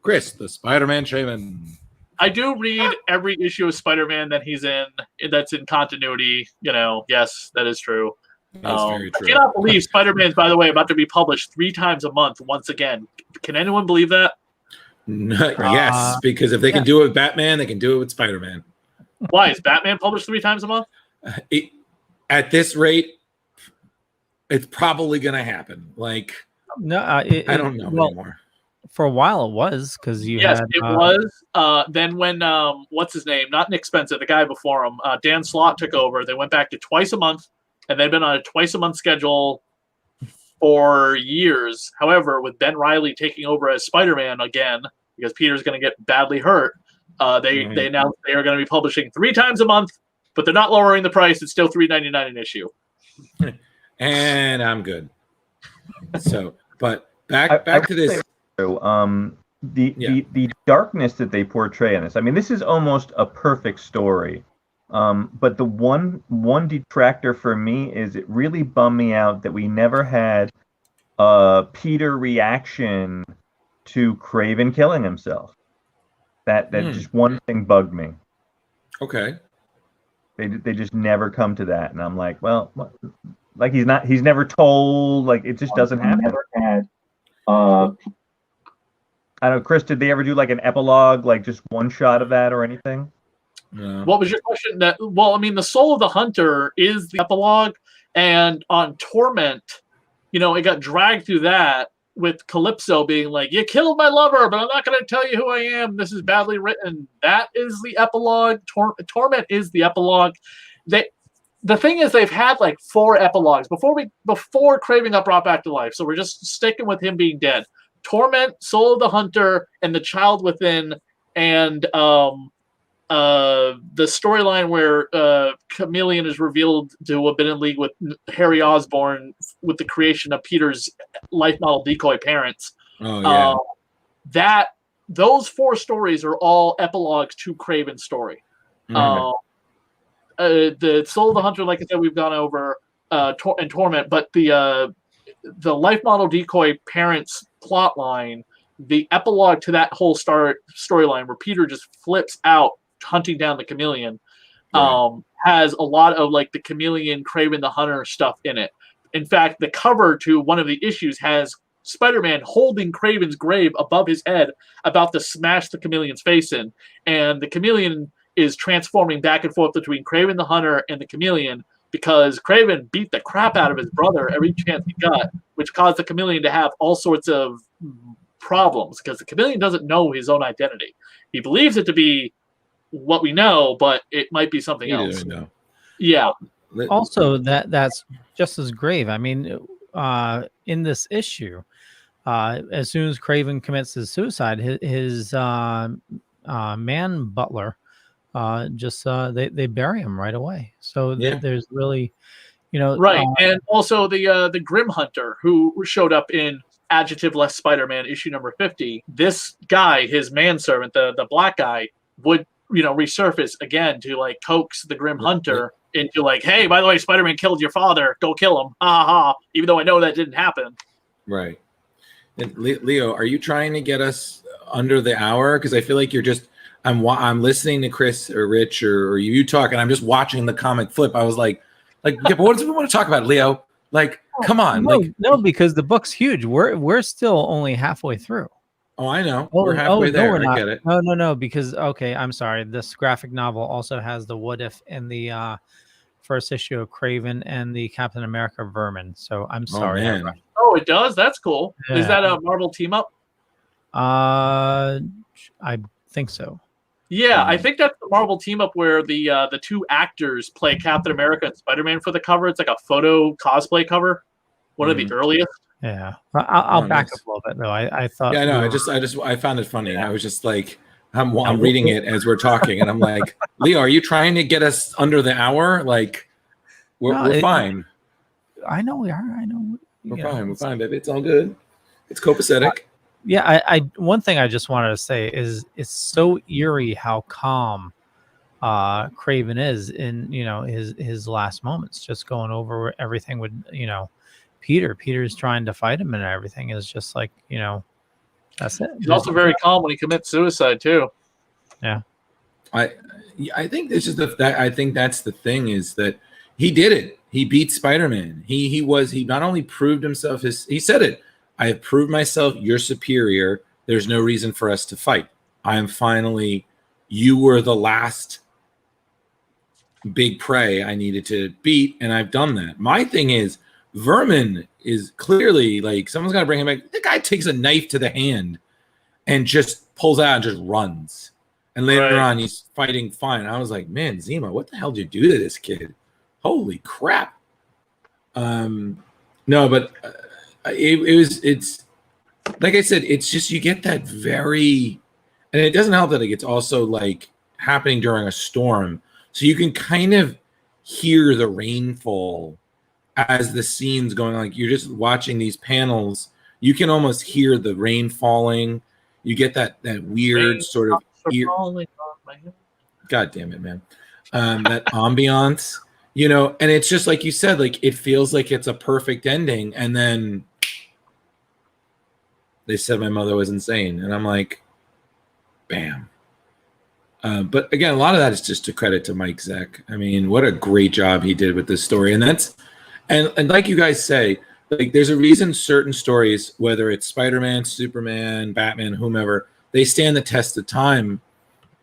Chris, the Spider-Man shaman. I do read every issue of Spider-Man that he's in. That's in continuity. Yes, that is true. That's very true. I cannot believe Spider-Man's, by the way, about to be published 3 times a month once again. Can anyone believe that? Yes, because if they can do it with Batman, they can do it with Spider-Man. Why is Batman published 3 times a month? At this rate, it's probably going to happen. Like, no, I don't know anymore. For a while, it was because you. Yes, had, it was. Then when what's his name? Not Nick Spencer, the guy before him, Dan Slott took over. They went back to twice a month, and they've been on a twice a month schedule for years. However, with Ben Reilly taking over as Spider-Man again, because Peter's going to get badly hurt, they announced they are going to be publishing 3 times a month, but they're not lowering the price. It's still $3.99 an issue. And I'm good. So, but back to this. The darkness that they portray in this. I mean, this is almost a perfect story. But the one detractor for me is it really bummed me out that we never had a Peter reaction to Kraven killing himself. That just one thing bugged me. Okay. They just never come to that, and I'm like, well, like he's never told, like it just doesn't happen. Never had. I don't know, Chris, did they ever do like an epilogue, like just one shot of that or anything? No. What was your question? Well, I mean, the Soul of the Hunter is the epilogue, and on Torment, it got dragged through that with Calypso being like, "You killed my lover, but I'm not going to tell you who I am. This is badly written." That is the epilogue. Torment is the epilogue. The thing is, they've had like 4 epilogues before Kraven got brought back to life. So we're just sticking with him being dead. Torment, Soul of the Hunter, and The Child Within, and the storyline where Chameleon is revealed to have been in league with Harry Osborn with the creation of Peter's life model decoy parents. Oh yeah. Those 4 stories are all epilogues to Kraven's story. The Soul of the Hunter, like I said, we've gone over and Torment, but the life model decoy parents plot line, the epilogue to that whole storyline where Peter just flips out hunting down the Chameleon, has a lot of like the Chameleon, Kraven the Hunter stuff in it. In fact, the cover to one of the issues has Spider-Man holding Kraven's grave above his head, about to smash the Chameleon's face in, and the Chameleon is transforming back and forth between Kraven the Hunter and the Chameleon, because Kraven beat the crap out of his brother every chance he got, which caused the Chameleon to have all sorts of problems, because the Chameleon doesn't know his own identity. He believes it to be what we know, but it might be something else. Yeah. Also, that's just as grave. I mean, in this issue, as soon as Kraven commits his suicide, his man butler they bury him right away. So there's really, right. And also the Grim Hunter, who showed up in Adjective-less Spider-Man issue number 50. This guy, his manservant, the black guy, would resurface again to like coax the Grim Hunter into like, hey, by the way, Spider-Man killed your father, go kill him, even though I know that didn't happen. Right. And Leo, are you trying to get us under the hour? Because I feel like you're just I'm listening to Chris or Rich or you talk, and I'm just watching the comic flip. I was like, yeah, but what do we want to talk about, Leo? Like, come on. No, because the book's huge. We're still only halfway through. Oh, I know. We're halfway there. No, I get it. No, because, okay, I'm sorry. This graphic novel also has the What If in the first issue of Kraven and the Captain America Vermin. So I'm sorry. Oh, it does? That's cool. Yeah. Is that a Marvel team up? I think so. Yeah, I think that's the Marvel team up where the 2 actors play Captain America and Spider-Man for the cover. It's like a photo cosplay cover. One of the earliest. Yeah, I'll back up a little bit though. I thought. Yeah, no, I found it funny. I was just like, I'm reading it as we're talking, and I'm like, Leo, are you trying to get us under the hour? Like, we're fine. I know we are. I know we're fine. We're fine, baby. It's all good. It's copacetic. Yeah, I one thing I just wanted to say is it's so eerie how calm Kraven is in his last moments, just going over everything with Peter's trying to fight him, and everything is just like that's it. He's also very calm when he commits suicide too. Yeah, I think this is I think that's the thing, is that he did it. He beat Spider-Man. He not only proved himself, he said it. I have proved myself. You're superior. There's no reason for us to fight. You were the last big prey I needed to beat, and I've done that. My thing is, Vermin is clearly like, someone's got to bring him back. The guy takes a knife to the hand and just pulls out and just runs. And later on, he's fighting fine. I was like, man, Zima, what the hell did you do to this kid? Holy crap. No, but it's like I said, it's just, you get that very, and it doesn't help that it's also like happening during a storm. So you can kind of hear the rainfall as the scene's going on. Like, you're just watching these panels. You can almost hear the rain falling. You get that weird sort of ear. God damn it, man. That ambiance, you know, and it's just like you said, like, it feels like it's a perfect ending. And then they said my mother was insane. And I'm like, bam. But again, a lot of that is just to credit to Mike Zeck. I mean, what a great job he did with this story. And that's, and like you guys say, like, there's a reason certain stories, whether it's Spider-Man, Superman, Batman, whomever, they stand the test of time.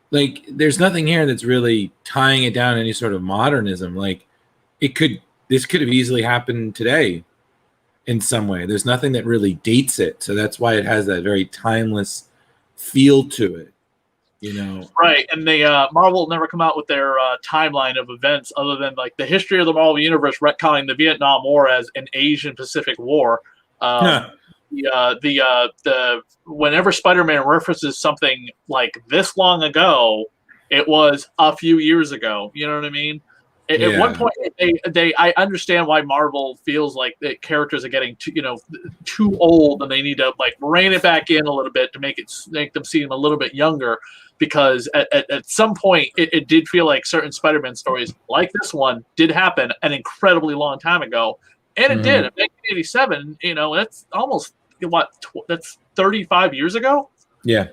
Like, there's nothing here that's really tying it down to any sort of modernism. Like, this could have easily happened today in some way. There's nothing that really dates it. So that's why it has that very timeless feel to it. You know, right? And they Marvel never come out with their timeline of events other than like the history of the Marvel Universe retconning the Vietnam War as an Asian Pacific War. Whenever Spider-Man references something like this long ago, it was a few years ago. You know what I mean? At one point, I understand why Marvel feels like the characters are getting too old, and they need to like rein it back in a little bit to make them seem a little bit younger. Because at some point, it did feel like certain Spider-Man stories, like this one, did happen an incredibly long time ago, and it did in 1987. You know, that's almost that's 35 years ago. Yeah.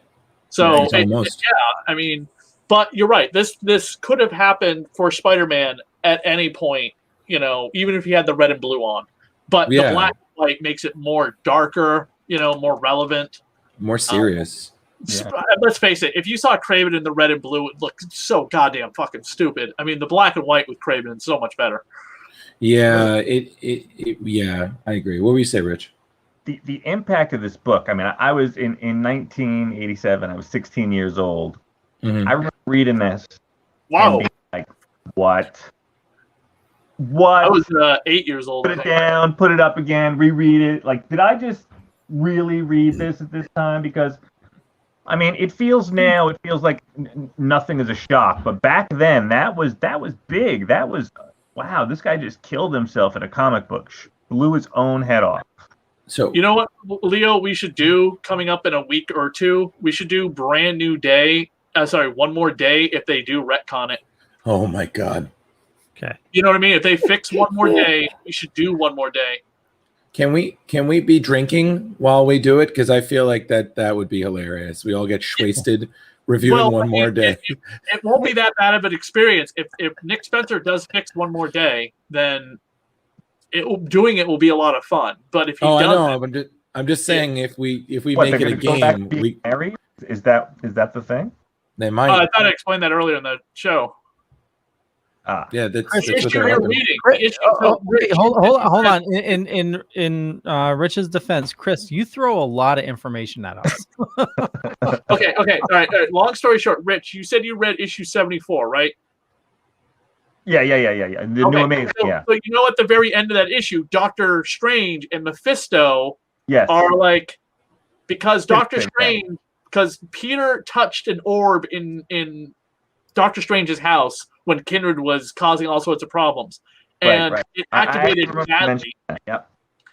So I mean. But you're right. This could have happened for Spider-Man at any point, you know, even if he had the red and blue on. But the black and white makes it more darker, you know, more relevant, more serious. Let's face it. If you saw Kraven in the red and blue, it looked so goddamn fucking stupid. I mean, the black and white with Kraven is so much better. Yeah, yeah, I agree. What would you say, Rich? The impact of this book. I mean, I was in 1987. I was 16 years old. I remember reading this. Wow. And being like, what? I was 8 years old. Put it down, put it up again, reread it. Like, did I just really read this at this time? Because, I mean, it feels like nothing is a shock. But back then, that was big. That was, wow, this guy just killed himself in a comic book. Blew his own head off. So, you know what, Leo, we should do coming up in a week or two? We should do Brand New Day. One More Day if they do retcon it. Oh my God. Okay. You know what I mean? If they fix One More Day, we should do One More Day. Can we be drinking while we do it? Because I feel like that would be hilarious. We all get wasted reviewing One More Day. It won't be that bad of an experience. If Nick Spencer does fix One More Day, then doing it will be a lot of fun. But if he doesn't, I'm just saying if we What, make it a game, married? Is that the thing? They might. I thought I explained that earlier in the show. Yeah, that's Chris, what they're hold on. In Rich's defense, Chris, you throw a lot of information at us. Okay. All right. Long story short, Rich, you said you read issue 74, right? Yeah. The New Amazing. So you know, at the very end of that issue, Doctor Strange and Mephisto are like, because because Peter touched an orb in Doctor Strange's house when Kindred was causing all sorts of problems, and it activated badly.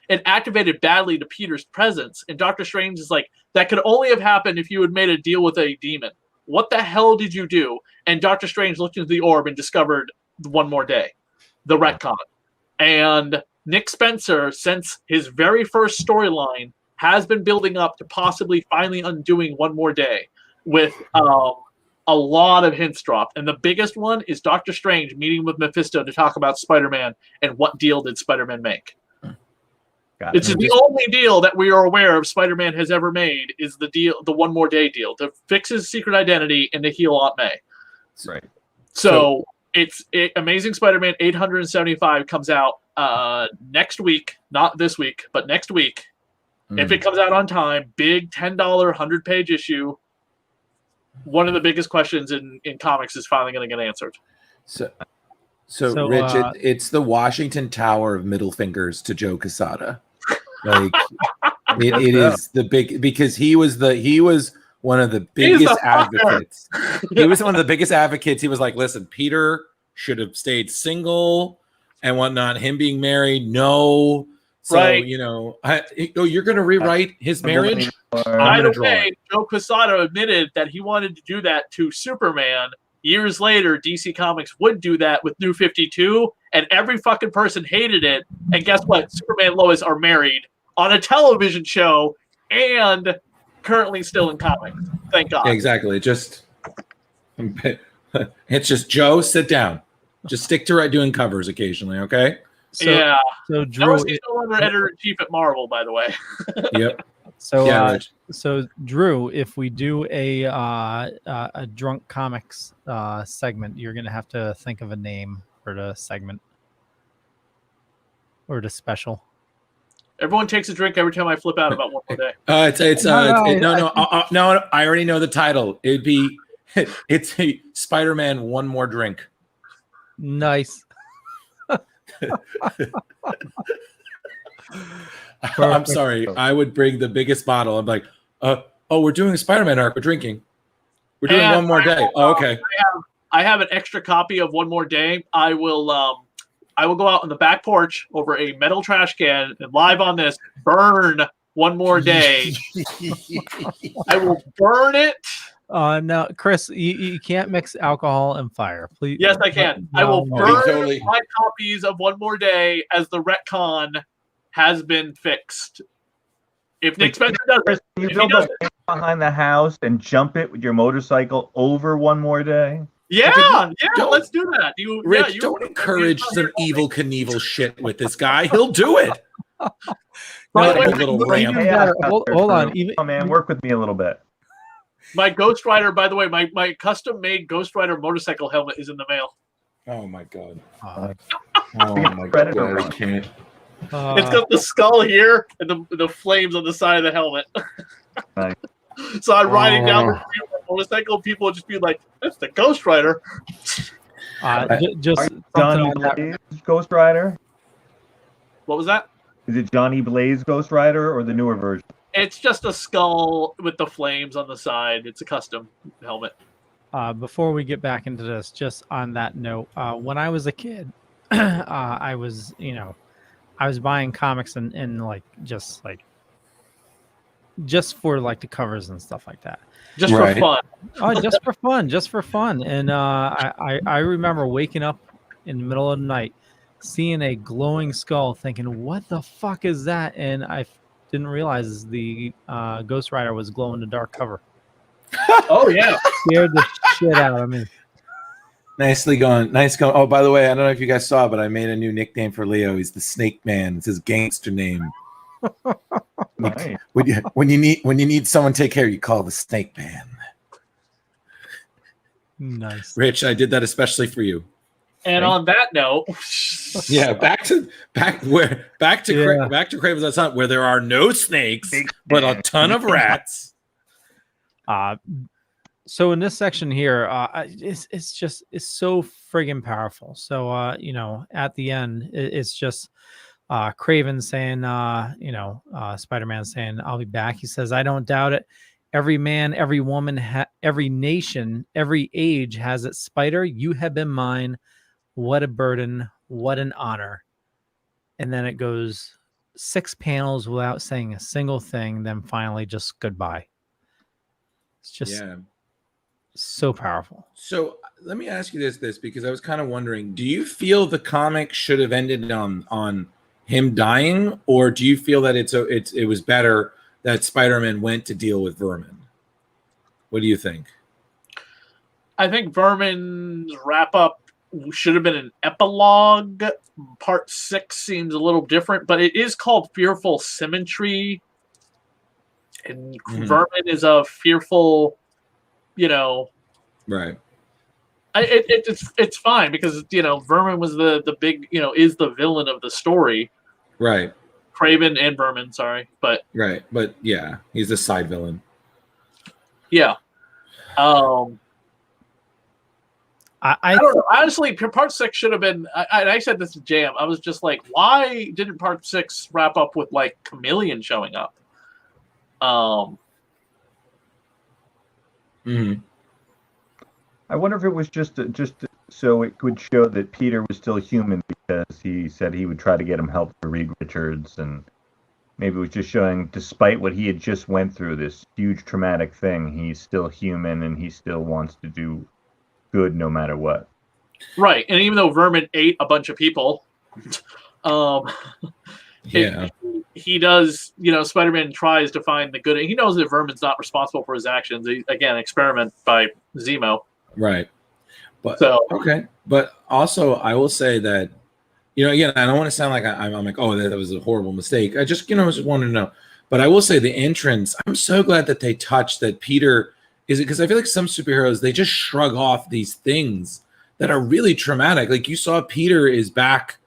It activated badly to Peter's presence, and Doctor Strange is like, that could only have happened if you had made a deal with a demon. What the hell did you do? And Doctor Strange looked into the orb and discovered One More Day, the retcon. And Nick Spencer, since his very first storyline, has been building up to possibly finally undoing One More Day with a lot of hints dropped. And the biggest one is Doctor Strange meeting with Mephisto to talk about Spider-Man and what deal did Spider-Man make. It's the only deal that we are aware of Spider-Man has ever made is the One More Day deal to fix his secret identity and to heal Aunt May. Right. So Amazing Spider-Man 875 comes out next week, not this week, but next week. If it comes out on time, big $10 100-page issue. One of the biggest questions in comics is finally going to get answered. So Rich, it's the Washington Tower of middle fingers to Joe Quesada. Like it is the big, because he was one of the biggest advocates. He was one of the biggest advocates. He was like, listen, Peter should have stayed single and whatnot. Him being married, no. So, right. You're going to rewrite his marriage? By the way, Joe Quesada admitted that he wanted to do that to Superman. Years later, DC Comics would do that with New 52, and every fucking person hated it. And guess what? Superman and Lois are married on a television show and currently still in comics. Thank God. Exactly. It's just, Joe, sit down. Just stick to doing covers occasionally, okay? So Drew, he's no longer editor-in-chief at Marvel, by the way. Yep. So Drew, if we do a drunk comics segment, you're gonna have to think of a name for the segment or the special. Everyone takes a drink every time I flip out about One More Day. No. I already know the title. It's a Spider-Man One More Drink. Nice. I'm sorry. I would bring the biggest bottle. I'm like, we're doing a Spider-Man arc. We're drinking. We're doing One More Day. Okay. I have an extra copy of One More Day. I will go out on the back porch over a metal trash can and live on this burn One More Day. I will burn it. No, Chris, you can't mix alcohol and fire, please. Yes, I can. I will burn my copies of One More Day as the retcon has been fixed. If Nick Spencer does it, you build a ramp behind the house and jump it with your motorcycle over One More Day. Let's do that. Rich, don't encourage some evil Knievel shit with this guy. He'll do it. Hold on. Oh man, work with me a little bit. My Ghost Rider, by the way, my custom-made Ghost Rider motorcycle helmet is in the mail. Oh my god. I can't. It's got the skull here and the flames on the side of the helmet. Nice. So I'm riding down the street with a motorcycle. People would just be like, "That's the Ghost Rider." Just Johnny Blaze Ghost Rider. What was that? Is it Johnny Blaze Ghost Rider or the newer version? It's just a skull with the flames on the side. It's a custom helmet. Before we get back into this, just on that note, when I was a kid, I was buying comics and just for like the covers and stuff like that. Just for fun. just for fun. And I remember waking up in the middle of the night, seeing a glowing skull, thinking, "What the fuck is that?" And I didn't realize the Ghost Rider was glow in the dark cover. Oh yeah, scared the shit out of me. Nicely gone. Nice going. Oh, by the way, I don't know if you guys saw, but I made a new nickname for Leo. He's the Snake Man. It's his gangster name. Nice. When you need someone to take care, you call the Snake Man. Nice. Rich, I did that especially for you. And on that note, back to Kraven's Hunt, where there are no snakes, but a ton of rats. So in this section here, it's so friggin' powerful. So at the end, it's just Kraven saying, Spider-Man saying, "I'll be back." He says, "I don't doubt it. Every man, every woman, every nation, every age has its Spider. You have been mine. What a burden, what an honor." And then it goes 6 panels without saying a single thing. Then finally just goodbye. It's just so powerful. So let me ask you this because I was kind of wondering, do you feel the comic should have ended on him dying, or do you feel that it was better that Spider-Man went to deal with Vermin? What do you think? I think Vermin's wrap up should have been an epilogue. Part 6 seems a little different, but it is called Fearful Symmetry. And Vermin is a fearful, Right. It's fine because Vermin was the big is the villain of the story. Right. Kraven and Vermin, sorry, but right, but yeah, he's a side villain. Yeah. I don't know. Honestly, part 6 should have been. I said this to Jam. I was just like, why didn't part 6 wrap up with like Chameleon showing up? I wonder if it was just so it would show that Peter was still human, because he said he would try to get him help for Reed Richards, and maybe it was just showing, despite what he had just went through, this huge traumatic thing, he's still human and he still wants to do good no matter what. Right, and even though Vermin ate a bunch of people, he does. Spider-Man tries to find the good. He knows that Vermin's not responsible for his actions. Again, experiment by Zemo. Right. But okay. But also, I will say that, again, I don't want to sound like I'm like, oh, that was a horrible mistake. I just, just wanted to know. But I will say the entrance, I'm so glad that they touched that Peter is it, because I feel like some superheroes, they just shrug off these things that are really traumatic. Like you saw Peter is back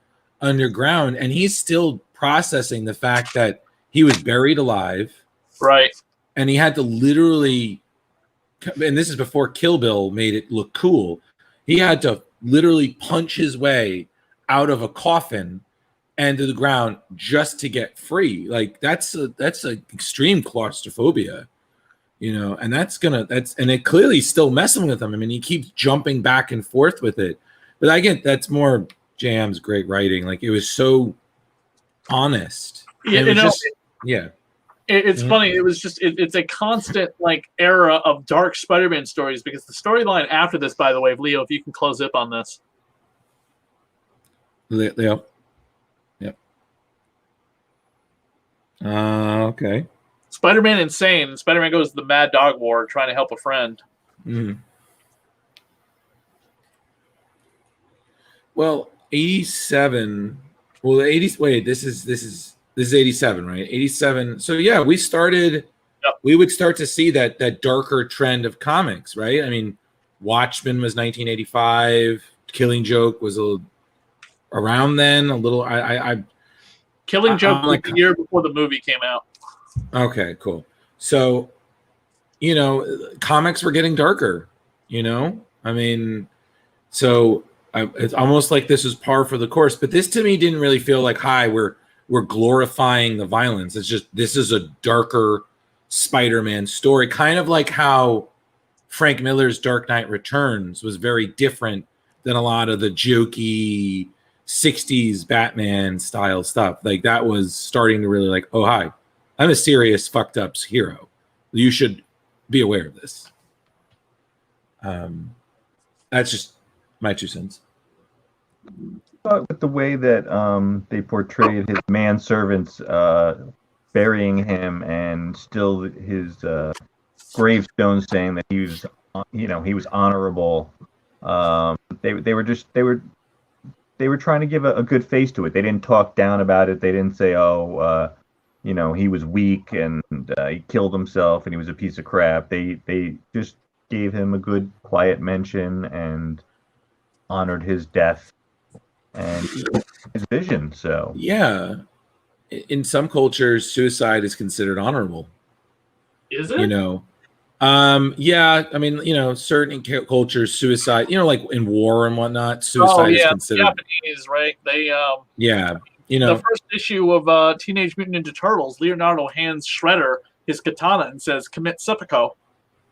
underground and he's still processing the fact that he was buried alive. Right. And he had to literally, and this is before Kill Bill made it look cool, he had to literally punch his way out of a coffin and to the ground just to get free. Like that's a extreme claustrophobia, and and it clearly still messing with him. I mean, he keeps jumping back and forth with it, but I get that's more Jam's great writing. Like it was so honest. Yeah, It's funny. It was just it's a constant era of dark Spider-Man stories, because the storyline after this, by the way, Leo, if you can close up on this. Leo. Yep. Okay. Spider-Man insane. Spider-Man goes to the Mad Dog War trying to help a friend. Well, 87. Well, 80s. Wait, this is 87, right? 87. So yeah, we would start to see that darker trend of comics, right? I mean, Watchmen was 1985. Killing Joke was around then. A little. Killing Joke was the year before the movie came out. Okay, cool. So, comics were getting darker. I mean, so it's almost like this was par for the course. But this to me didn't really feel like, hi, we're glorifying the violence. It's just, this is a darker Spider-Man story, kind of like how Frank Miller's Dark Knight Returns was very different than a lot of the jokey 60s Batman style stuff. Like that was starting to really like, oh, hi, I'm a serious fucked up hero. You should be aware of this. That's just my 2 cents. But with the way that they portrayed his manservants burying him, and still his gravestone saying that he was, he was honorable. They were trying to give a good face to it. They didn't talk down about it. They didn't say, he was weak and he killed himself and he was a piece of crap. They just gave him a good, quiet mention and honored his death and his vision. So yeah, in some cultures, suicide is considered honorable. Is it? Yeah. I mean, certain cultures, suicide, like in war and whatnot, suicide is considered. Japanese, right? They yeah. The first issue of Teenage Mutant Ninja Turtles, Leonardo hands Shredder his katana and says, "Commit seppuku,"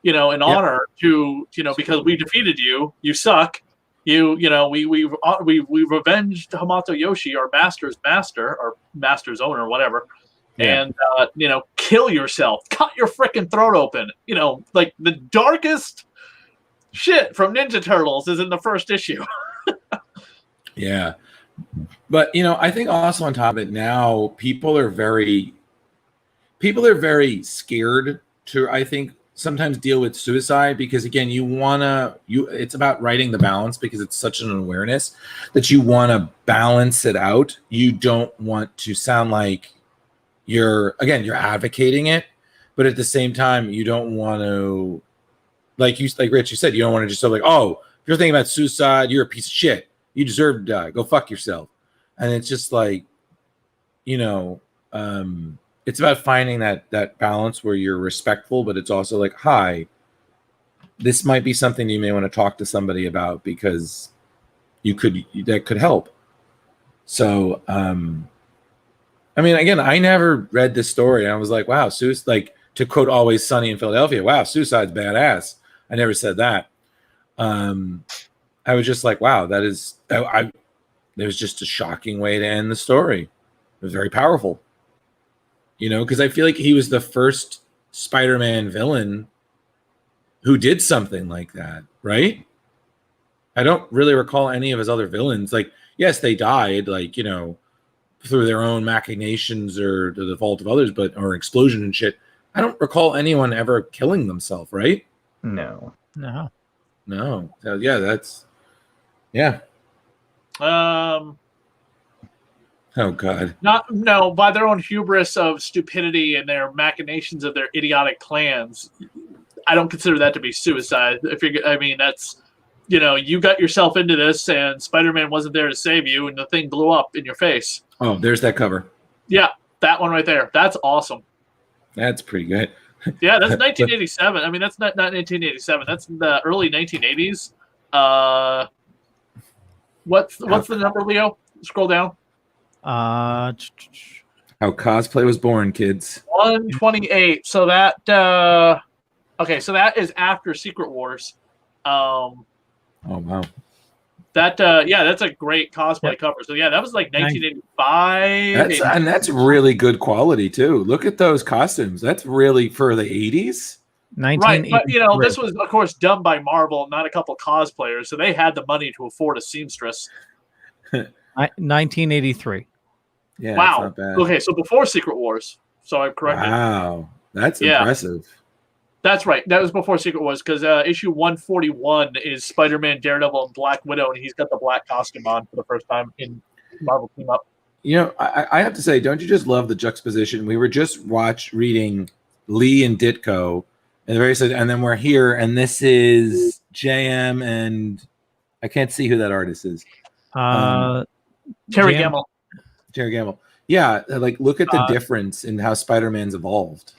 in honor to, because we defeated you. You suck. We revenged Hamato Yoshi, our master's master, or master's owner, whatever. Yeah. And kill yourself, cut your freaking throat open. Like the darkest shit from Ninja Turtles is in the first issue. Yeah. But I think also on top of it now, people are very scared to, I think, sometimes deal with suicide because again, it's about writing the balance because it's such an awareness that you want to balance it out. You don't want to sound like you're advocating it, but at the same time, you don't want to, like Rich, you said, you don't want to just say like, oh, if you're thinking about suicide, you're a piece of shit. You deserve to die. Go fuck yourself. And it's just like, it's about finding that balance where you're respectful, but it's also like, hi, this might be something you may want to talk to somebody about because that could help. So, I mean, again, I never read this story. I was like, wow, like to quote Always Sunny in Philadelphia, wow, suicide's badass. I never said that. I was just like, wow, it was just a shocking way to end the story. It was very powerful, because I feel like he was the first Spider-Man villain who did something like that, right? I don't really recall any of his other villains. Like, yes, they died, like, through their own machinations or to the fault of others, or explosion and shit. I don't recall anyone ever killing themselves, right? No. So, yeah. Oh God. By their own hubris of stupidity and their machinations of their idiotic plans, I don't consider that to be suicide. That's, you got yourself into this and Spider-Man wasn't there to save you and the thing blew up in your face. Oh, there's that cover. Yeah, that one right there. That's awesome. That's pretty good. Yeah, that's 1987. I mean, that's not 1987. That's the early 1980s. What's the number, Leo? Scroll down. How cosplay was born, kids. 128. So that so that is after Secret Wars. Oh wow. That's a great cosplay cover. So yeah, that was like 1985. And that's really good quality too. Look at those costumes. That's really for the 80s. Right, but this was of course done by Marvel, not a couple cosplayers, so they had the money to afford a seamstress. 1983. Yeah, wow. Not bad. Okay, so before Secret Wars. So I'm correct. Wow, that's impressive. That's right. That was before Secret Wars because issue 141 is Spider-Man, Daredevil, and Black Widow, and he's got the black costume on for the first time in Marvel Team Up. I have to say, don't you just love the juxtaposition? We were just reading Lee and Ditko, and then we're here, and this is JM, and I can't see who that artist is. Terry Gamble. Terry Gamble. Yeah, like look at the difference in how Spider-Man's evolved.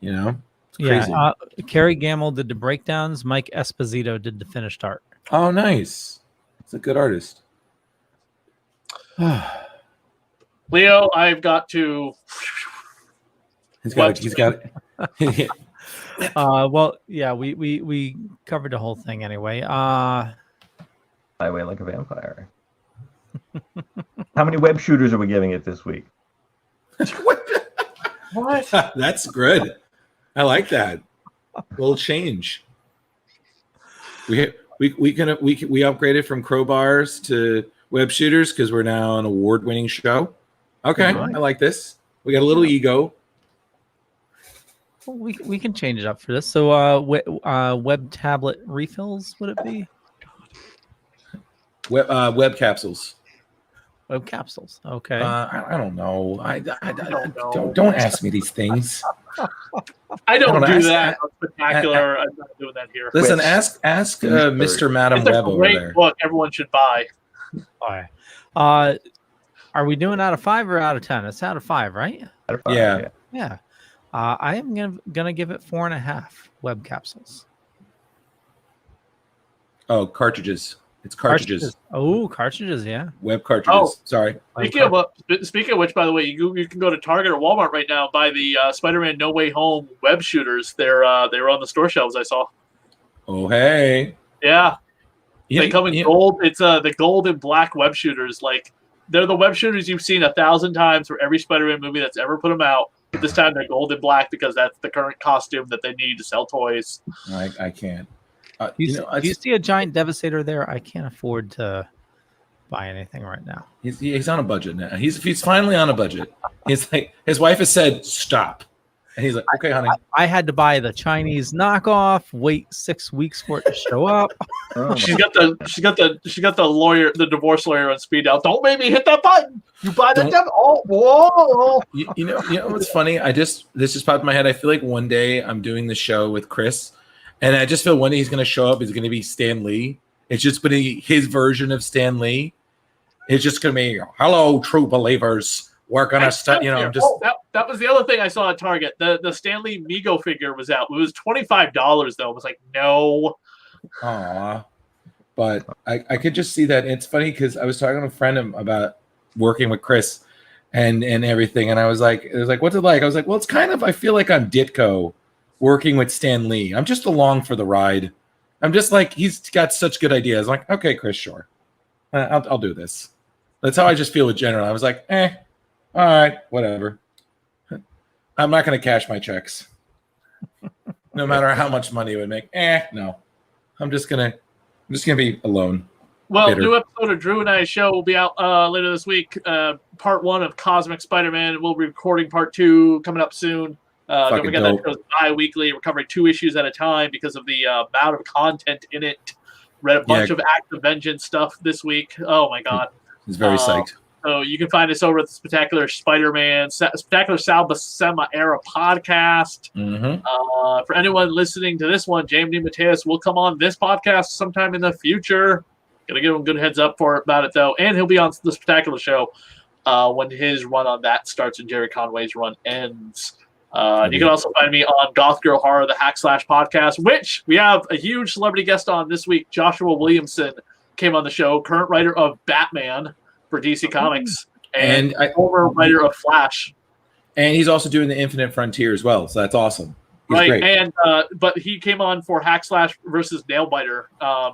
It's crazy. Yeah, Kerry Gamble did the breakdowns. Mike Esposito did the finished art. Oh, nice. It's a good artist. Leo, I've got to. He's got. Well, yeah, we covered the whole thing anyway. I weigh like a vampire. How many web shooters are we giving it this week? What? That's good. I like that. Little change. We upgraded from crowbars to web shooters because we're now an award-winning show. Okay, I like this. We got a little ego. Well, we can change it up for this. So, web tablet refills would it be? Web capsules. Web capsules. Okay. I don't know. I don't ask me these things. I don't do that. Spectacular. I'm not doing that here. Listen, ask Mr. Madam Web over there. It's a great book. Everyone should buy. Are we doing out of 5 or out of 10? It's out of 5, right? Out of 5, yeah. I am gonna give it 4.5 web capsules. Oh, cartridges. It's cartridges. Oh, cartridges, yeah. Web cartridges. Oh, sorry. Speaking of which, by the way, you can go to Target or Walmart right now and buy the Spider-Man No Way Home web shooters. They were on the store shelves. I saw. Oh, hey. Yeah. They come in gold. It's the gold and black web shooters. Like they're the web shooters you've seen 1,000 times for every Spider-Man movie that's ever put them out. But this time they're gold and black because that's the current costume that they need to sell toys. I can't. Do you see a giant Devastator there? I can't afford to buy anything right now. He's on a budget now. He's finally on a budget. He's like his wife has said stop. And he's like, okay, honey. I had to buy the Chinese knockoff, wait 6 weeks for it to show up. She's got the lawyer, the divorce lawyer on speed dial. Don't make me hit that button. You buy the devil. Oh, whoa. You know what's funny? This just popped in my head. I feel like one day I'm doing the show with Chris, and I just feel one day he's going to show up. He's going to be Stan Lee. It's just going to be his version of Stan Lee. It's just going to be, hello, true believers. We're going to start, that was the other thing I saw at Target. The Stanley Mego figure was out. It was $25 though. I was like, no. Aw. But I could just see that. It's funny because I was talking to a friend about working with Chris and everything, and I was like, what's it like? I was like, well, it's kind of, I feel like I'm Ditko working with Stan Lee. I'm just along for the ride. I'm just like, he's got such good ideas. I'm like, okay, Chris, sure. I'll do this. That's how I just feel with General. I was like, all right, whatever. I'm not going to cash my checks. No matter how much money it would make. No. I'm just gonna be alone. Well, bitter. New episode of Drew and I's show will be out later this week. Part 1 of Cosmic Spider-Man. We'll be recording part 2 coming up soon. Don't forget that show's bi-weekly. We're covering 2 issues at a time because of the amount of content in it. Read a bunch of Act of Vengeance stuff this week. Oh my god. He's very psyched. So you can find us over at the Spectacular Spider-Man, Spectacular Sal Buscema era podcast. Mm-hmm. For anyone listening to this one, James DeMatteis will come on this podcast sometime in the future. Gonna give him a good heads up about it though, and he'll be on the Spectacular show when his run on that starts and Jerry Conway's run ends. You can also find me on Goth Girl Horror, the Hack Slash podcast, which we have a huge celebrity guest on this week. Joshua Williamson came on the show, current writer of Batman for DC Comics, and former writer of Flash. And he's also doing the Infinite Frontier as well, so that's awesome. He's great. And but he came on for Hack Slash versus Nailbiter,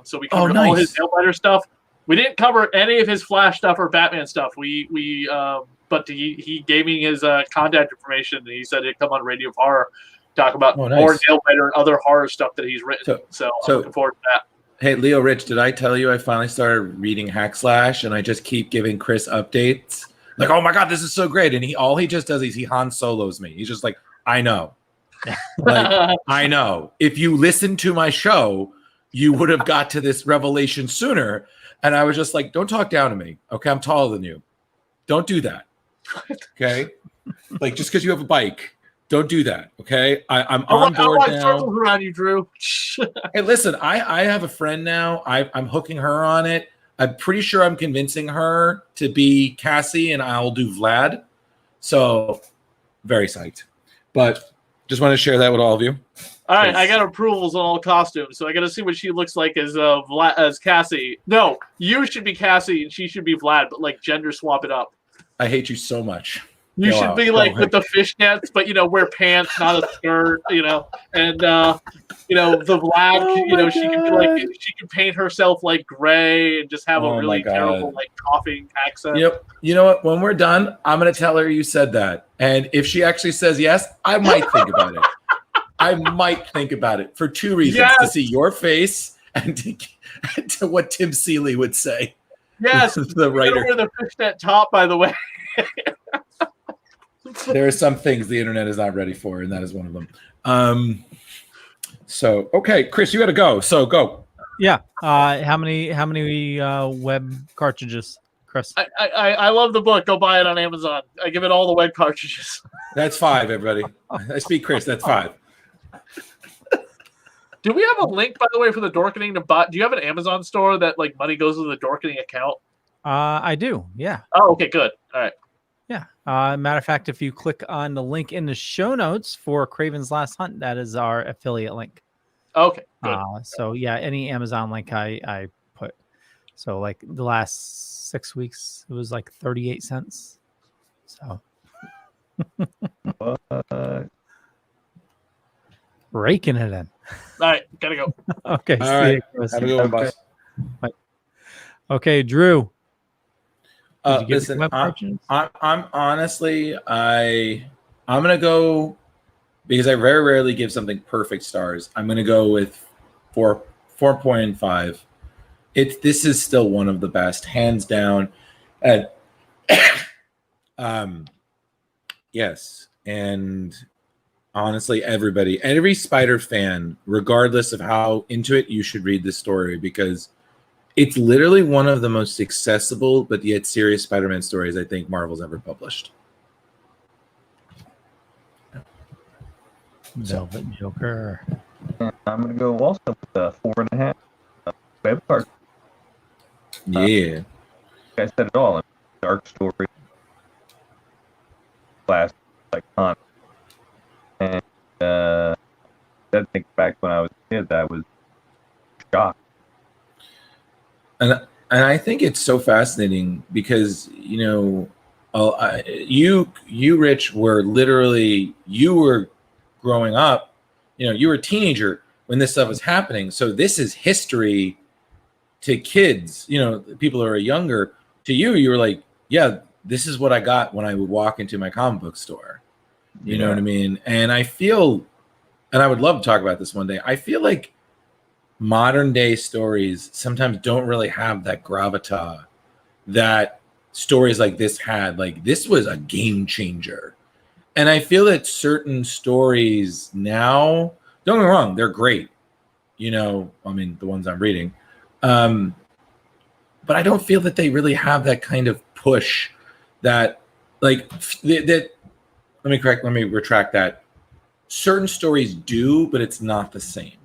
so we covered all his Nailbiter stuff. We didn't cover any of his Flash stuff or Batman stuff. But he gave me his contact information, and he said he'd come on Radio of Horror, talk about more Nailbiter and other horror stuff that he's written. So I'm looking forward to that. Hey, Leo Rich, did I tell you I finally started reading Hack Slash, and I just keep giving Chris updates? Like, oh my God, this is so great. And all he just does is he Han Solos me. He's just like, I know. Like, I know. If you listened to my show, you would have got to this revelation sooner. And I was just like, don't talk down to me. Okay, I'm taller than you. Don't do that. Okay? Like, just because you have a bike. Don't do that, okay? I'm on board now. Circles around you, Drew. Hey, listen, I have a friend now. I'm hooking her on it. I'm pretty sure I'm convincing her to be Cassie, and I'll do Vlad. So, very psyched. But just want to share that with all of you. All right, I got approvals on all costumes, so I got to see what she looks like as Cassie. No, you should be Cassie, and she should be Vlad, but like gender swap it up. I hate you so much. You should be like with the fishnets, but wear pants, not a skirt, and the Vlad, she can be like, she can paint herself like gray and just have a really terrible like coughing accent. Yep. You know what? When we're done, I'm gonna tell her you said that, and if she actually says yes, I might think about it. I might think about it for 2 reasons: to see your face and to what Tim Seeley would say. Yes, the writer. Wear the fishnet top, by the way. There are some things the internet is not ready for, and that is one of them. So, okay, Chris, you got to go. So go. Yeah. How many web cartridges, Chris? I love the book. Go buy it on Amazon. I give it all the web cartridges. That's 5, everybody. I speak Chris. That's 5. Do we have a link, by the way, for the Dorkening to buy? Do you have an Amazon store that like money goes to the Dorkening account? I do. Yeah. Oh, okay, good. All right. Yeah. Matter of fact, if you click on the link in the show notes for Kraven's Last Hunt, that is our affiliate link. Okay. Good. So yeah, any Amazon link I put. So like the last 6 weeks, it was like 38 cents. So raking it in. All right, gotta go. Okay. All right. Have a good one, boss. Okay, Drew. Listen, I'm honestly, I'm gonna go because I very rarely give something perfect stars. I'm gonna go with 4.5. This is still one of the best, hands down. And yes, and honestly, every Spider fan, regardless of how into it, you should read this story because it's literally one of the most accessible but yet serious Spider-Man stories I think Marvel's ever published. Velvet Joker. And I'm going to go also with the 4.5 web card. Yeah. I said it all. Dark story. Classic, iconic. And I think back when I was a kid, that was shocked. And I think it's so fascinating because, you know, you Rich, were literally, you were growing up, you know, you were a teenager when this stuff was happening. So this is history to kids, you know, people who are younger. To you, you were like, yeah, this is what I got when I would walk into my comic book store. You know what I mean? And I feel, and I would love to talk about this one day, I feel like modern day stories sometimes don't really have that gravitas that stories like this had. Like, this was a game changer. And I feel that certain stories now, don't get me wrong, they're great. You know, I mean, the ones I'm reading. But I don't feel that they really have that kind of push that, like, that. Let me retract that. Certain stories do, but it's not the same.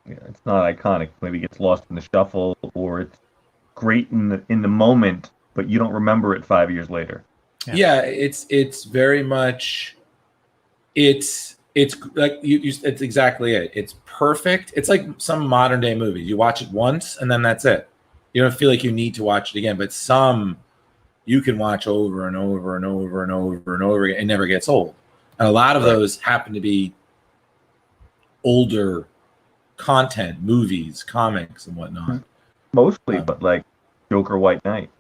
Yeah, it's not iconic. Maybe it gets lost in the shuffle, or it's great in the moment, but you don't remember it 5 years later. Yeah, it's very much, it's like it's exactly it. It's perfect. It's like some modern day movies. You watch it once and then that's it. You don't feel like you need to watch it again. But some you can watch over and over and over and over and over again. It never gets old. And a lot of those happen to be older content, movies, comics, and whatnot. Mostly, but like Joker White Knight.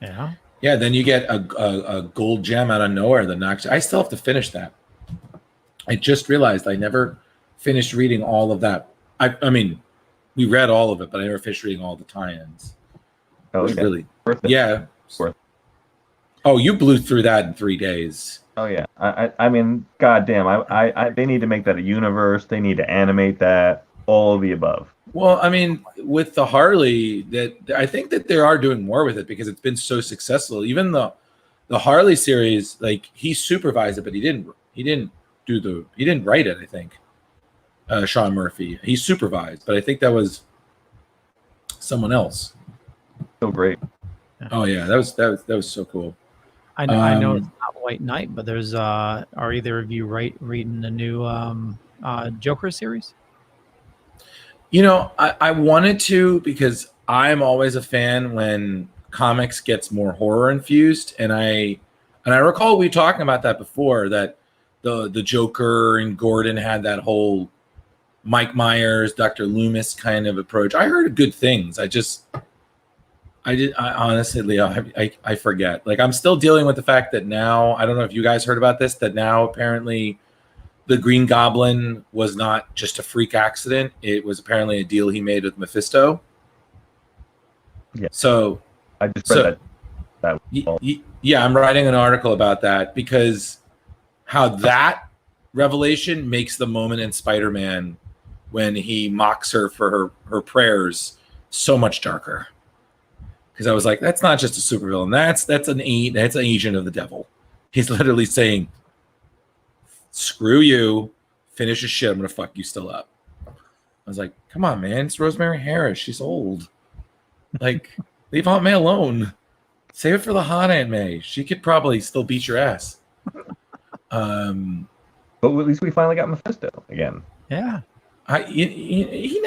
Yeah. Yeah, then you get a gold gem out of nowhere that knocks. I still have to finish that. I just realized I never finished reading all of that. I mean, we read all of it, but I never finished reading all the tie-ins. Oh, yeah. Really? Worth it. Yeah. Worth it. Oh, you blew through that in 3 days. Oh yeah. I mean, goddamn. I they need to make that a universe. They need to animate that. All of the above. Well, I mean, with the Harley, that I think that they are doing more with it because it's been so successful. Even the Harley series, like, he supervised it, but he didn't write it. I think Sean Murphy, he supervised, but I think that was someone else. So great. Oh yeah, that was so cool. I know it's not White Knight, but there's are either of you reading the new Joker series? You know, I wanted to because I'm always a fan when comics gets more horror infused, and I recall we talking about that before, that the Joker and Gordon had that whole Mike Myers, Dr. Loomis kind of approach. I heard good things. I honestly, I forget. Like, I'm still dealing with the fact that now, I don't know if you guys heard about this, that now apparently the Green Goblin was not just a freak accident. It was apparently a deal he made with Mephisto. Yeah. So I just read that. Yeah, I'm writing an article about that because how that revelation makes the moment in Spider-Man when he mocks her for her prayers so much darker. Because I was like, that's not just a supervillain. That's an agent of the devil. He's literally saying, screw you, finish your shit, I'm gonna fuck you still up. I was like, come on, man, it's Rosemary Harris, she's old. Like, leave Aunt May alone. Save it for the hot Aunt May. She could probably still beat your ass. But at least we finally got Mephisto again. Yeah. He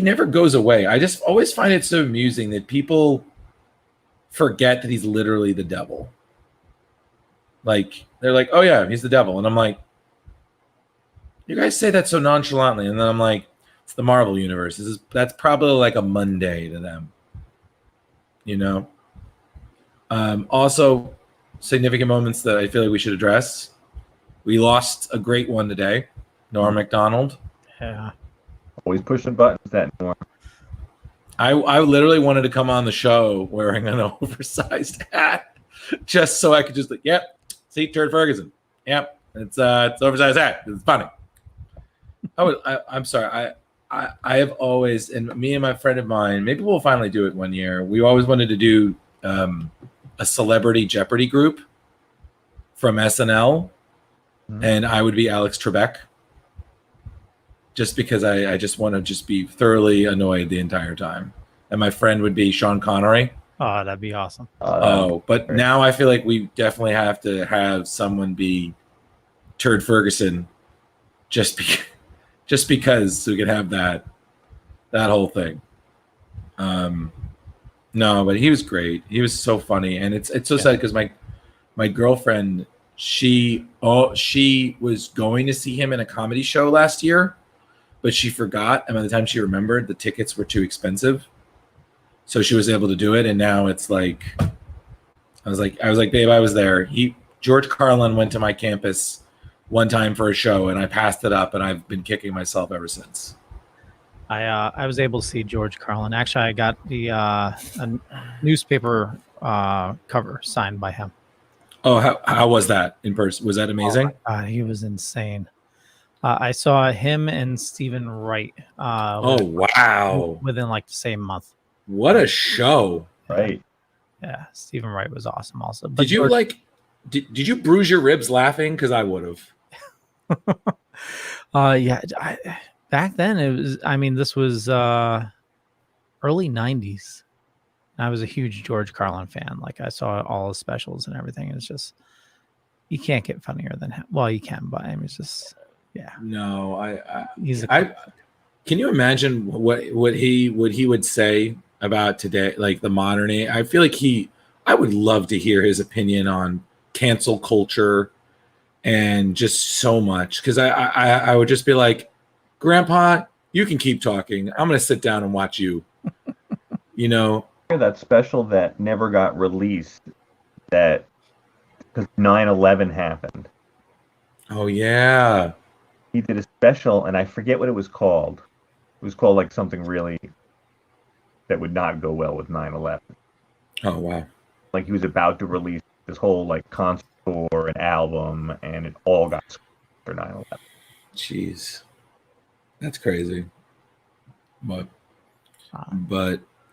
never goes away. I just always find it so amusing that people forget that he's literally the devil. Like, they're like, oh yeah, he's the devil. And I'm like, you guys say that so nonchalantly, and then I'm like, it's the Marvel universe. That's probably like a Monday to them, you know. Also, significant moments that I feel like we should address. We lost a great one today, Norm Macdonald. Yeah, always pushing buttons. That Norm. I literally wanted to come on the show wearing an oversized hat, just so I could just like, yep, see Turd Ferguson, yep, It's oversized hat. It's funny. I'm sorry. I have always, and me and my friend of mine, maybe we'll finally do it one year. We always wanted to do a celebrity Jeopardy group from SNL, and I would be Alex Trebek, just because I just want to just be thoroughly annoyed the entire time, and my friend would be Sean Connery. Oh, that'd be awesome. But now I feel like we definitely have to have someone be Turd Ferguson, just because so we could have that whole thing. No, but he was great. He was so funny, and it's so sad because my girlfriend, she was going to see him in a comedy show last year, but she forgot, and by the time she remembered, the tickets were too expensive. So she was able to do it, and now it's like I was like, babe, I was there. George Carlin went to my campus one time for a show, and I passed it up, and I've been kicking myself ever since. I was able to see George Carlin. Actually, I got the a newspaper cover signed by him. Oh, how was that in person? Was that amazing? Oh my God, he was insane. I saw him and Stephen Wright. Wow! Within like the same month. What a show! Right. Yeah, Stephen Wright was awesome. Also, but did you did you bruise your ribs laughing? Because I would have. Yeah. Back then, it was. I mean, this was early '90s. I was a huge George Carlin fan. Like, I saw all his specials and everything. It's just you can't get funnier than him. Well, you can, but I mean, it's just No, can you imagine what he would say about today, like the modern age? I feel like I would love to hear his opinion on cancel culture and just so much, because I would just be like, Grandpa, you can keep talking. I'm going to sit down and watch you. You know, that special that never got released, that because 9/11 happened. Oh yeah, he did a special, and I forget what it was called. It was called like something really that would not go well with 9/11. Oh wow! Like he was about to release this whole like concert tour and album, and it all got for 9/11. Jeez. That's crazy. But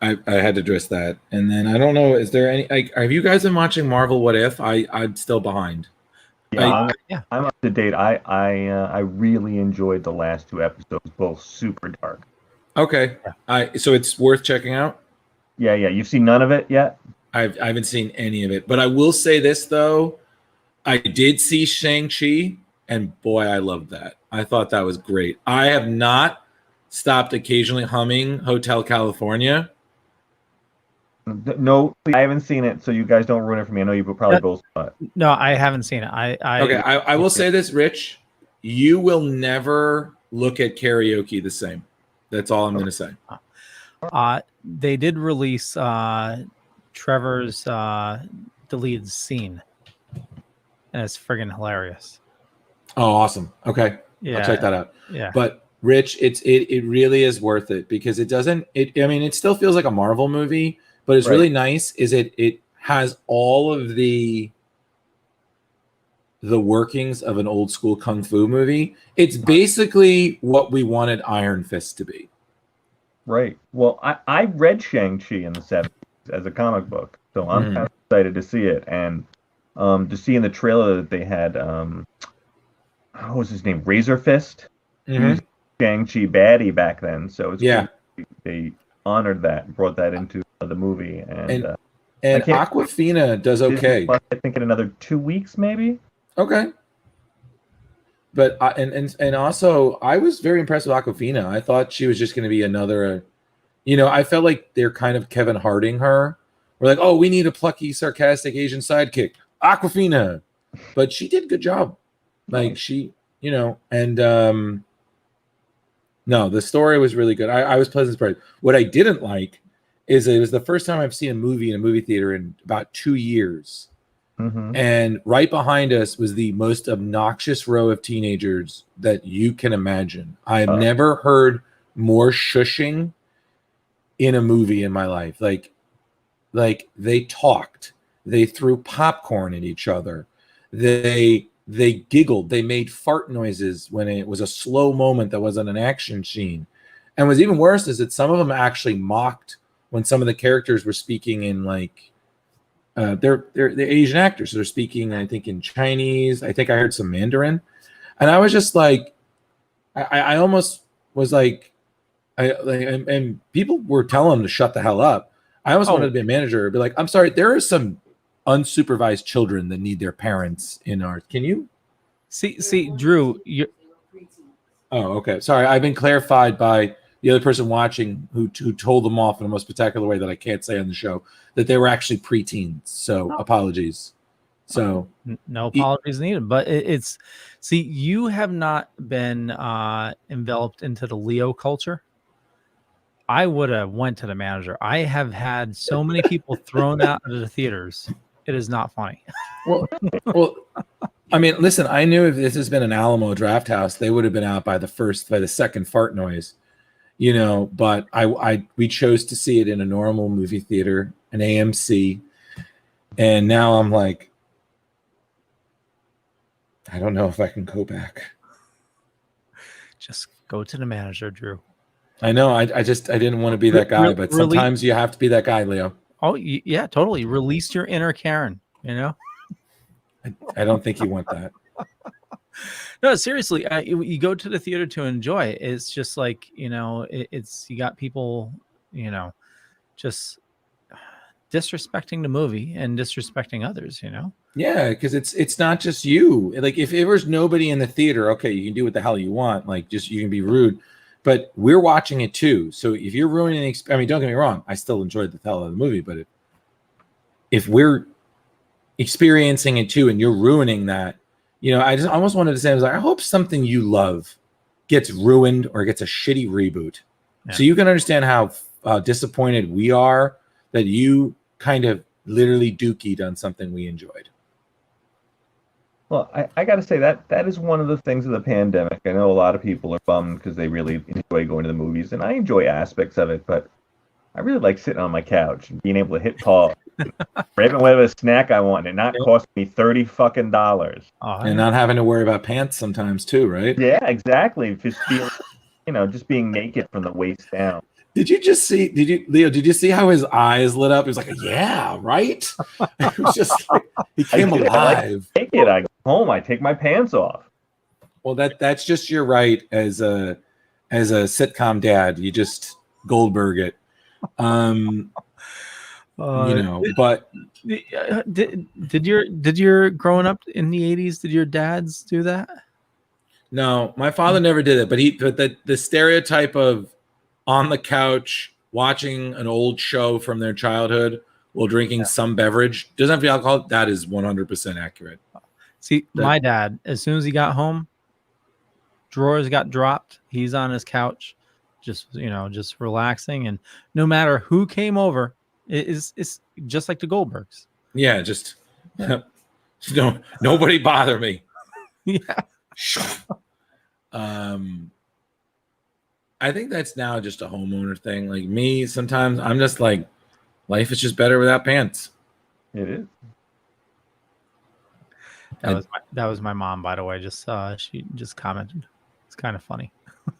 I had to address that. And then I don't know, is there any, like, have you guys been watching Marvel What If? I'm still behind. I'm up to date. I really enjoyed the last two episodes, both super dark. Okay. So it's worth checking out? Yeah. You've seen none of it yet? I haven't seen any of it. But I will say this, though. I did see Shang-Chi, and boy, I loved that. I thought that was great. I have not stopped occasionally humming Hotel California. No, I haven't seen it, so you guys don't ruin it for me. I know you probably both saw it. No, I haven't seen it. I will say this, Rich. You will never look at karaoke the same. That's all I'm going to say. They did release Trevor's deleted scene, and it's friggin' hilarious. Oh, awesome. Okay. Yeah. I'll check that out. Yeah. But Rich, it really is worth it, because it doesn't, it still feels like a Marvel movie, but it's really nice is it has all of the workings of an old school kung fu movie. It's basically what we wanted Iron Fist to be. Right. Well, I read Shang-Chi in the 70s as a comic book, so I'm kind of excited to see it. And to see in the trailer that they had, what was his name? Razor Fist? He was Shang-Chi baddie back then, so it's cool. They honored that and brought that into the movie. And Awkwafina does okay. I think in another 2 weeks, maybe. Okay. But and also, I was very impressed with Awkwafina. I thought she was just going to be another, I felt like they're kind of Kevin Harding her. We're like, oh, we need a plucky, sarcastic Asian sidekick, Awkwafina. But she did a good job. Like she, and no, the story was really good. I was pleasantly surprised. What I didn't like is it was the first time I've seen a movie in a movie theater in about 2 years. And right behind us was the most obnoxious row of teenagers that you can imagine. I have never heard more shushing in a movie in my life. Like they talked, they threw popcorn at each other, they they giggled. They made fart noises when it was a slow moment that wasn't an action scene. And what's even worse is that some of them actually mocked when some of the characters were speaking in like they're Asian actors. So they're speaking, I think, in Chinese. I think I heard some Mandarin, and I was just like, I almost was like, and people were telling them to shut the hell up. I almost wanted to be a manager, be like, I'm sorry, there are some unsupervised children that need their parents in art. Can you see Drew? Oh, okay. Sorry, I've been clarified by the other person watching who told them off in the most spectacular way that I can't say on the show that they were actually preteens. So apologies. So no apologies needed. But it's you have not been enveloped into the Leo culture. I would have went to the manager. I have had so many people thrown out of the theaters. It is not funny. Well, I mean, listen, I knew if this has been an Alamo Draft House, they would have been out by the second fart noise, but we chose to see it in a normal movie theater, an AMC. And now I'm like, I don't know if I can go back. Just go to the manager, Drew. I know. I didn't want to be that guy, but sometimes you have to be that guy, Leo. Oh, yeah, totally. Release your inner Karen, I don't think you want that. No, seriously, you go to the theater to enjoy it. It's just like, it's you got people, just disrespecting the movie and disrespecting others, Yeah, because it's not just you. Like if there was nobody in the theater, okay, you can do what the hell you want. Like just you can be rude. But we're watching it too. So if you're ruining the don't get me wrong, I still enjoyed the hell of the movie, but if we're experiencing it too and you're ruining that, I just almost wanted to say, I hope something you love gets ruined or gets a shitty reboot. Yeah. So you can understand how disappointed we are that you kind of literally dookied on something we enjoyed. Well, I got to say that is one of the things of the pandemic. I know a lot of people are bummed because they really enjoy going to the movies, and I enjoy aspects of it, but I really like sitting on my couch and being able to hit pause, grabbing whatever snack I want, and not cost me $30 fucking. And not having to worry about pants sometimes too, right? Yeah, exactly. Just feeling, just being naked from the waist down. Did you see how his eyes lit up? He was like, yeah, right? It was just like, he came alive. I go home, I take my pants off. Well, that's just your right as a sitcom dad. You just Goldberg it. But did your growing up in the 80s, did your dads do that? No, my father never did it, but the stereotype of on the couch watching an old show from their childhood while drinking some beverage, doesn't have to be alcohol, that is 100% accurate. See, my dad, as soon as he got home, drawers got dropped. He's on his couch, just relaxing, and no matter who came over, it's just like the Goldbergs. Yeah, just nobody bother me. Yeah. I think that's now just a homeowner thing. Like me, sometimes I'm just like, life is just better without pants. It is. That was my mom, by the way. She just commented. It's kind of funny.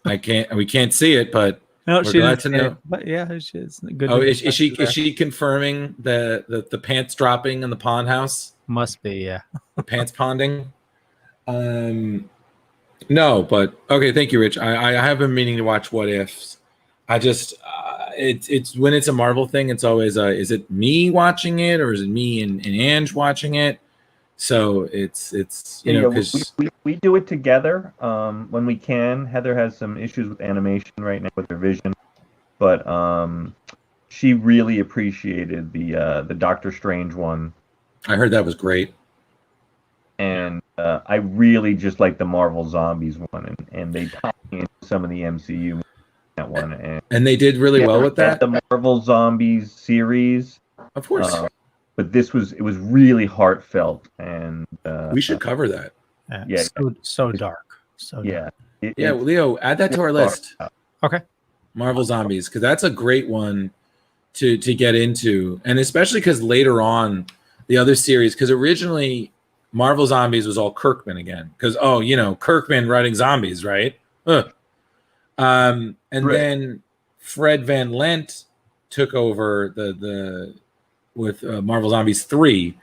We can't see it, but no, we're glad to know. But yeah, it's good. Oh, is she confirming the pants dropping in the pond house? Must be, yeah. The pants ponding. No, but okay. Thank you, Rich. I have been meaning to watch What Ifs. I just it's when it's a Marvel thing. It's always is it me watching it or is it me and Ange watching it? So it's because we do it together when we can. Heather has some issues with animation right now with her vision, but she really appreciated the Doctor Strange one. I heard that was great. And I really just like the Marvel Zombies one, and they tied into some of the MCU that one, and they did really well with that. The Marvel Zombies series, of course, but it was really heartfelt, and we should cover that. Yeah, so dark, dark. Well, Leo, add that to our list. Okay, Marvel Zombies, because that's a great one to get into, and especially because later on the other series, because originally Marvel Zombies was all Kirkman again because Kirkman writing zombies, right? And then Fred Van Lent took over the with Marvel Zombies 3,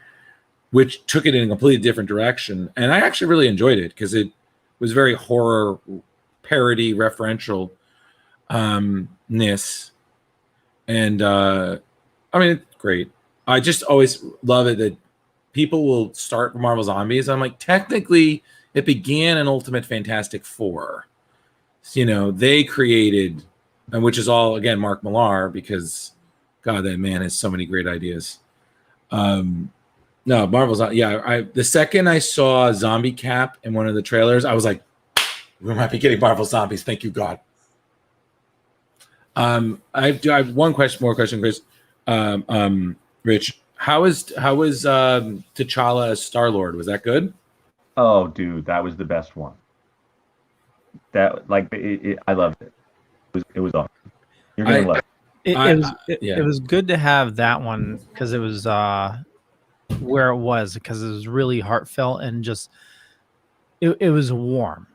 which took it in a completely different direction, and I actually really enjoyed it because it was very horror parody referential ness, and I mean, it's great. I just always love it that people will start Marvel Zombies. I'm like, technically, it began in Ultimate Fantastic Four. They created, and which is all again Mark Millar, because God, that man has so many great ideas. No, Marvel's not. Yeah, the second I saw Zombie Cap in one of the trailers, I was like, we might be getting Marvel Zombies. Thank you, God. I have one more question, Chris. Rich, how was T'Challa as Star-Lord? Was that good? Oh, dude, that was the best one. I loved it. It was awesome. You're gonna love it. It was good to have that one because it was where it was, because it was really heartfelt and just it was warm,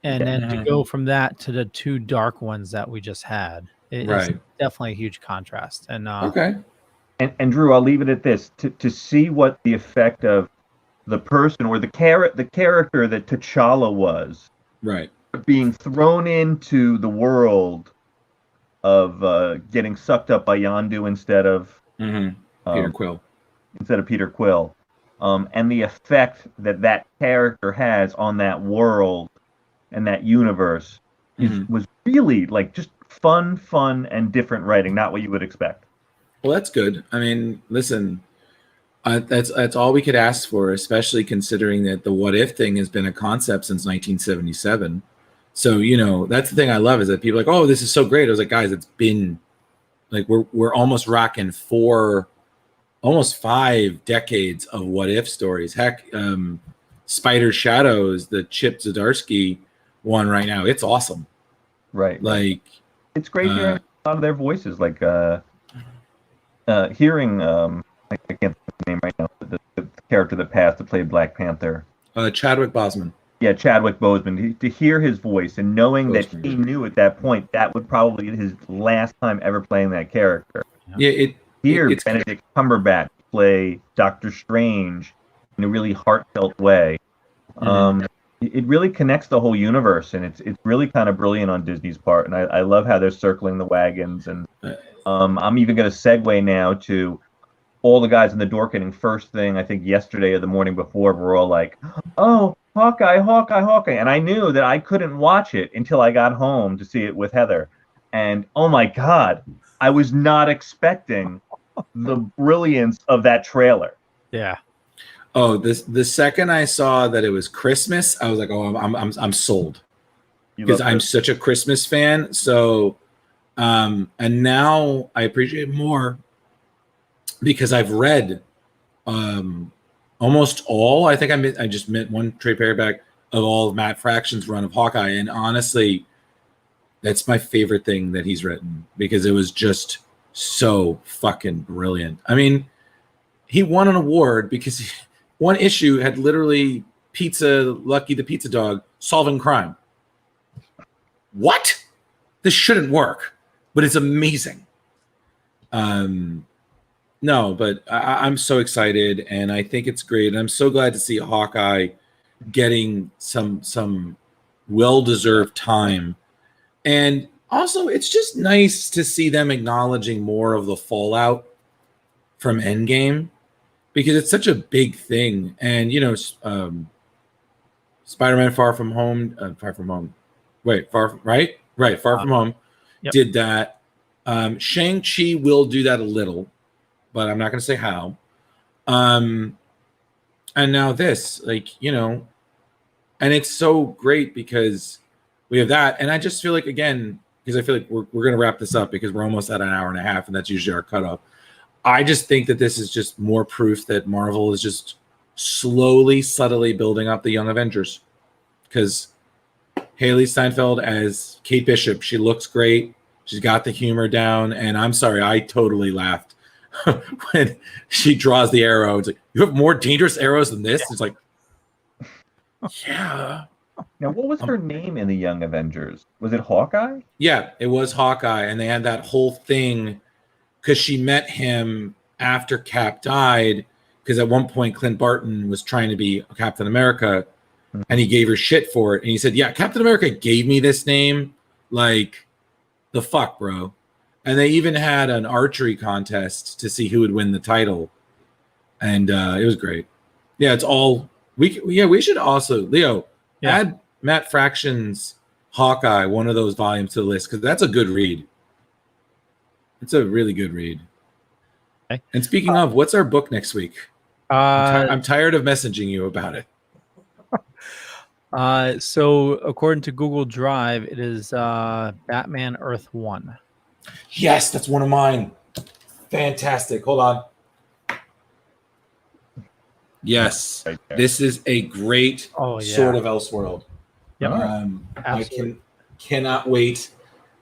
and then to go from that to the two dark ones that we just had, it's definitely a huge contrast. And okay. And Drew, I'll leave it at this: to see what the effect of the person or the character that T'Challa was, right, being thrown into the world of getting sucked up by Yondu instead of Peter Quill, and the effect that character has on that world and that universe was really like just fun and different writing, not what you would expect. Well, that's good. I mean, listen, that's all we could ask for, especially considering that the what if thing has been a concept since 1977. So, that's the thing I love is that people are like, oh, this is so great. I was like, guys, it's been like we're almost rocking almost 5 decades of what if stories. Heck, Spider Shadows, the Chip Zdarsky one right now, it's awesome. Right. Like, it's great hearing a lot of their voices, like hearing I can't think of the name right now, the character that passed that played Black Panther. Chadwick Boseman. Yeah, Chadwick Boseman. To hear his voice and knowing that he knew at that point that would probably be his last time ever playing that character. Yeah, it's Benedict Cumberbatch play Doctor Strange in a really heartfelt way. It really connects the whole universe, and it's really kind of brilliant on Disney's part. And I love how they're circling the wagons. And I'm even going to segue now to all the guys in the Dorkening. First thing, I think yesterday or the morning before, we're all like, oh, Hawkeye. And I knew that I couldn't watch it until I got home to see it with Heather. And oh my God, I was not expecting the brilliance of that trailer. Yeah. Oh, the second I saw that it was Christmas, I was like, oh, I'm sold, because I'm such a Christmas fan. So, and now I appreciate it more because I've read almost all. I think I just met one trade paperback of all of Matt Fraction's run of Hawkeye, and honestly, that's my favorite thing that he's written because it was just so fucking brilliant. I mean, he won an award because one issue had literally Lucky the Pizza Dog solving crime. What? This shouldn't work, but it's amazing. No, but I'm so excited, and I think it's great. And I'm so glad to see Hawkeye getting some well-deserved time. And also, it's just nice to see them acknowledging more of the fallout from Endgame, because it's such a big thing. And, Spider-Man Far From Home, Far From Home did that. Shang-Chi will do that a little, but I'm not going to say how. And now this, and it's so great because we have that. And I just feel like, again, because I feel like we're going to wrap this up because we're almost at an hour and a half, and that's usually our cutoff. I just think that this is just more proof that Marvel is just slowly, subtly building up the Young Avengers. Because Haley Steinfeld as Kate Bishop, she looks great. She's got the humor down. And I'm sorry, I totally laughed when she draws the arrow. It's like, you have more dangerous arrows than this? Yeah. It's like, Yeah. Now, what was her name in the Young Avengers? Was it Hawkeye? Yeah, it was Hawkeye, and they had that whole thing because she met him after Cap died. Because at one point, Clint Barton was trying to be Captain America, and he gave her shit for it. And he said, "Yeah, Captain America gave me this name. Like, the fuck, bro." And they even had an archery contest to see who would win the title, and it was great. Yeah, it's all we should also Leo add Matt Fraction's Hawkeye, one of those volumes, to the list because that's a good read. It's a really good read. Okay. And speaking of, what's our book next week? I'm tired of messaging you about it. So according to Google Drive, it is Batman Earth 1. Yes, that's one of mine. Fantastic. Hold on. Yes, this is a great sort of Elseworld. Yep. I cannot wait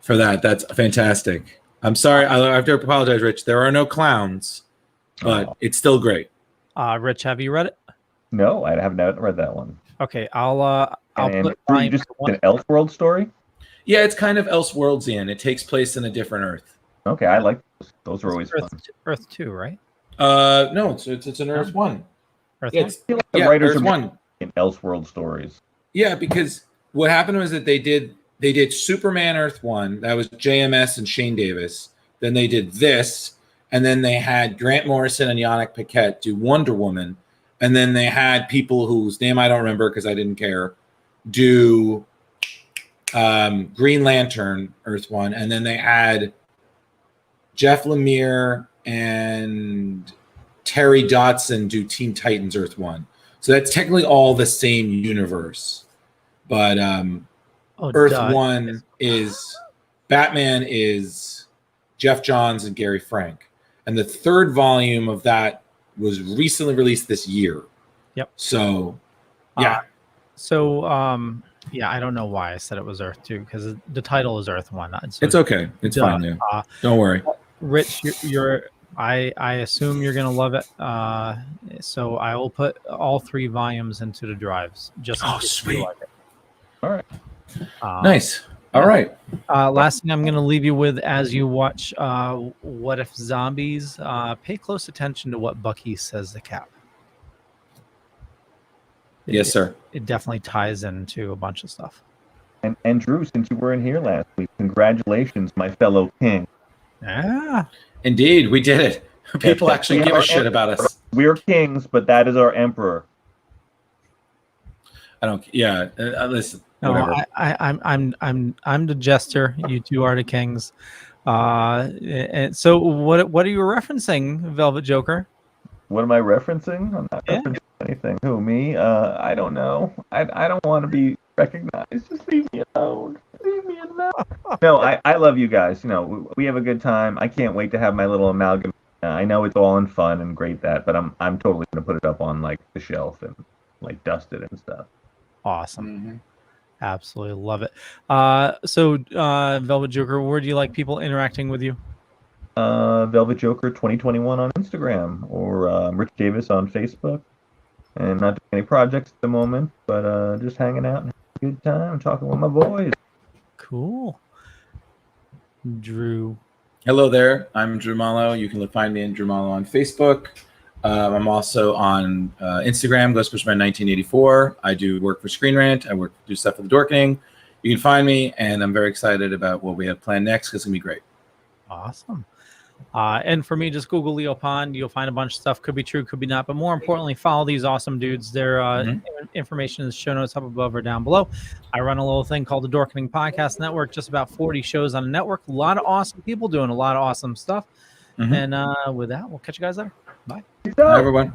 for that. That's fantastic. I'm sorry. I have to apologize, Rich. There are no clowns, but it's still great. Rich, have you read it? No, I have not read that one. Okay, I'll put Drew, just an Elseworld story. Yeah, it's kind of Elseworldian. It takes place in a different Earth. Okay, I like those. Are always fun. Earth 2, right? No, it's an Earth 1. Earth yeah, 1? The writers Earth are 1 in Elseworld stories. Yeah, because what happened was that they did Superman Earth 1. That was JMS and Shane Davis. Then they did this, and then they had Grant Morrison and Yannick Paquette do Wonder Woman, and then they had people whose name I don't remember because I didn't care do Green Lantern Earth 1, and then they had Jeff Lemire and Terry Dodson do Teen Titans Earth 1. So that's technically all the same universe. But Earth 1 is Batman is Jeff Johns and Gary Frank. And the third volume of that was recently released this year. Yep. So, yeah. I don't know why I said it was Earth 2 because the title is Earth 1. It's okay. It's fine, Lou. Don't worry. Rich, I assume you're going to love it. So I will put all 3 volumes into the drives. Sweet. Like it. All right. Nice. All right. Last thing I'm going to leave you with as you watch What If Zombies, pay close attention to what Bucky says to Cap. Yes, sir. It definitely ties into a bunch of stuff. And Drew, since you weren't here last week, congratulations, my fellow king. Yeah. Indeed, we did it. People actually give a shit about us. We're kings, but that is our emperor. I don't. Yeah, listen. No, whatever. I'm the jester. You two are the kings. And so what are you referencing, Velvet Joker? What am I referencing? I'm not referencing anything. Who, me? I don't know. I don't want to be recognized. Just leave me alone. Leave me alone. No, I love you guys. You know, we have a good time. I can't wait to have my little amalgam. I know it's all in fun and great but I'm totally gonna put it up on like the shelf and like dust it and stuff. Awesome. Mm-hmm. Absolutely love it. So Velvet Joker, where do you like people interacting with you? Velvet Joker 2021 on Instagram or Rich Davis on Facebook. And not doing any projects at the moment, but just hanging out and having a good time, talking with my boys. Cool. Drew. Hello there. I'm Drew Mollo. You can find me in Drew Mollo on Facebook. I'm also on Instagram, Ghostbushman 1984. I do work for Screen Rant. I do stuff for the Dorkening. You can find me, and I'm very excited about what we have planned next because it's going to be great. Awesome. And for me, just Google Leo Pond. You'll find a bunch of stuff. Could be true, could be not. But more importantly, follow these awesome dudes. Their information in the show notes up above or down below. I run a little thing called the Dorkening Podcast Network. Just about 40 shows on the network. A lot of awesome people doing a lot of awesome stuff. And with that, we'll catch you guys later. Bye. Bye, everyone.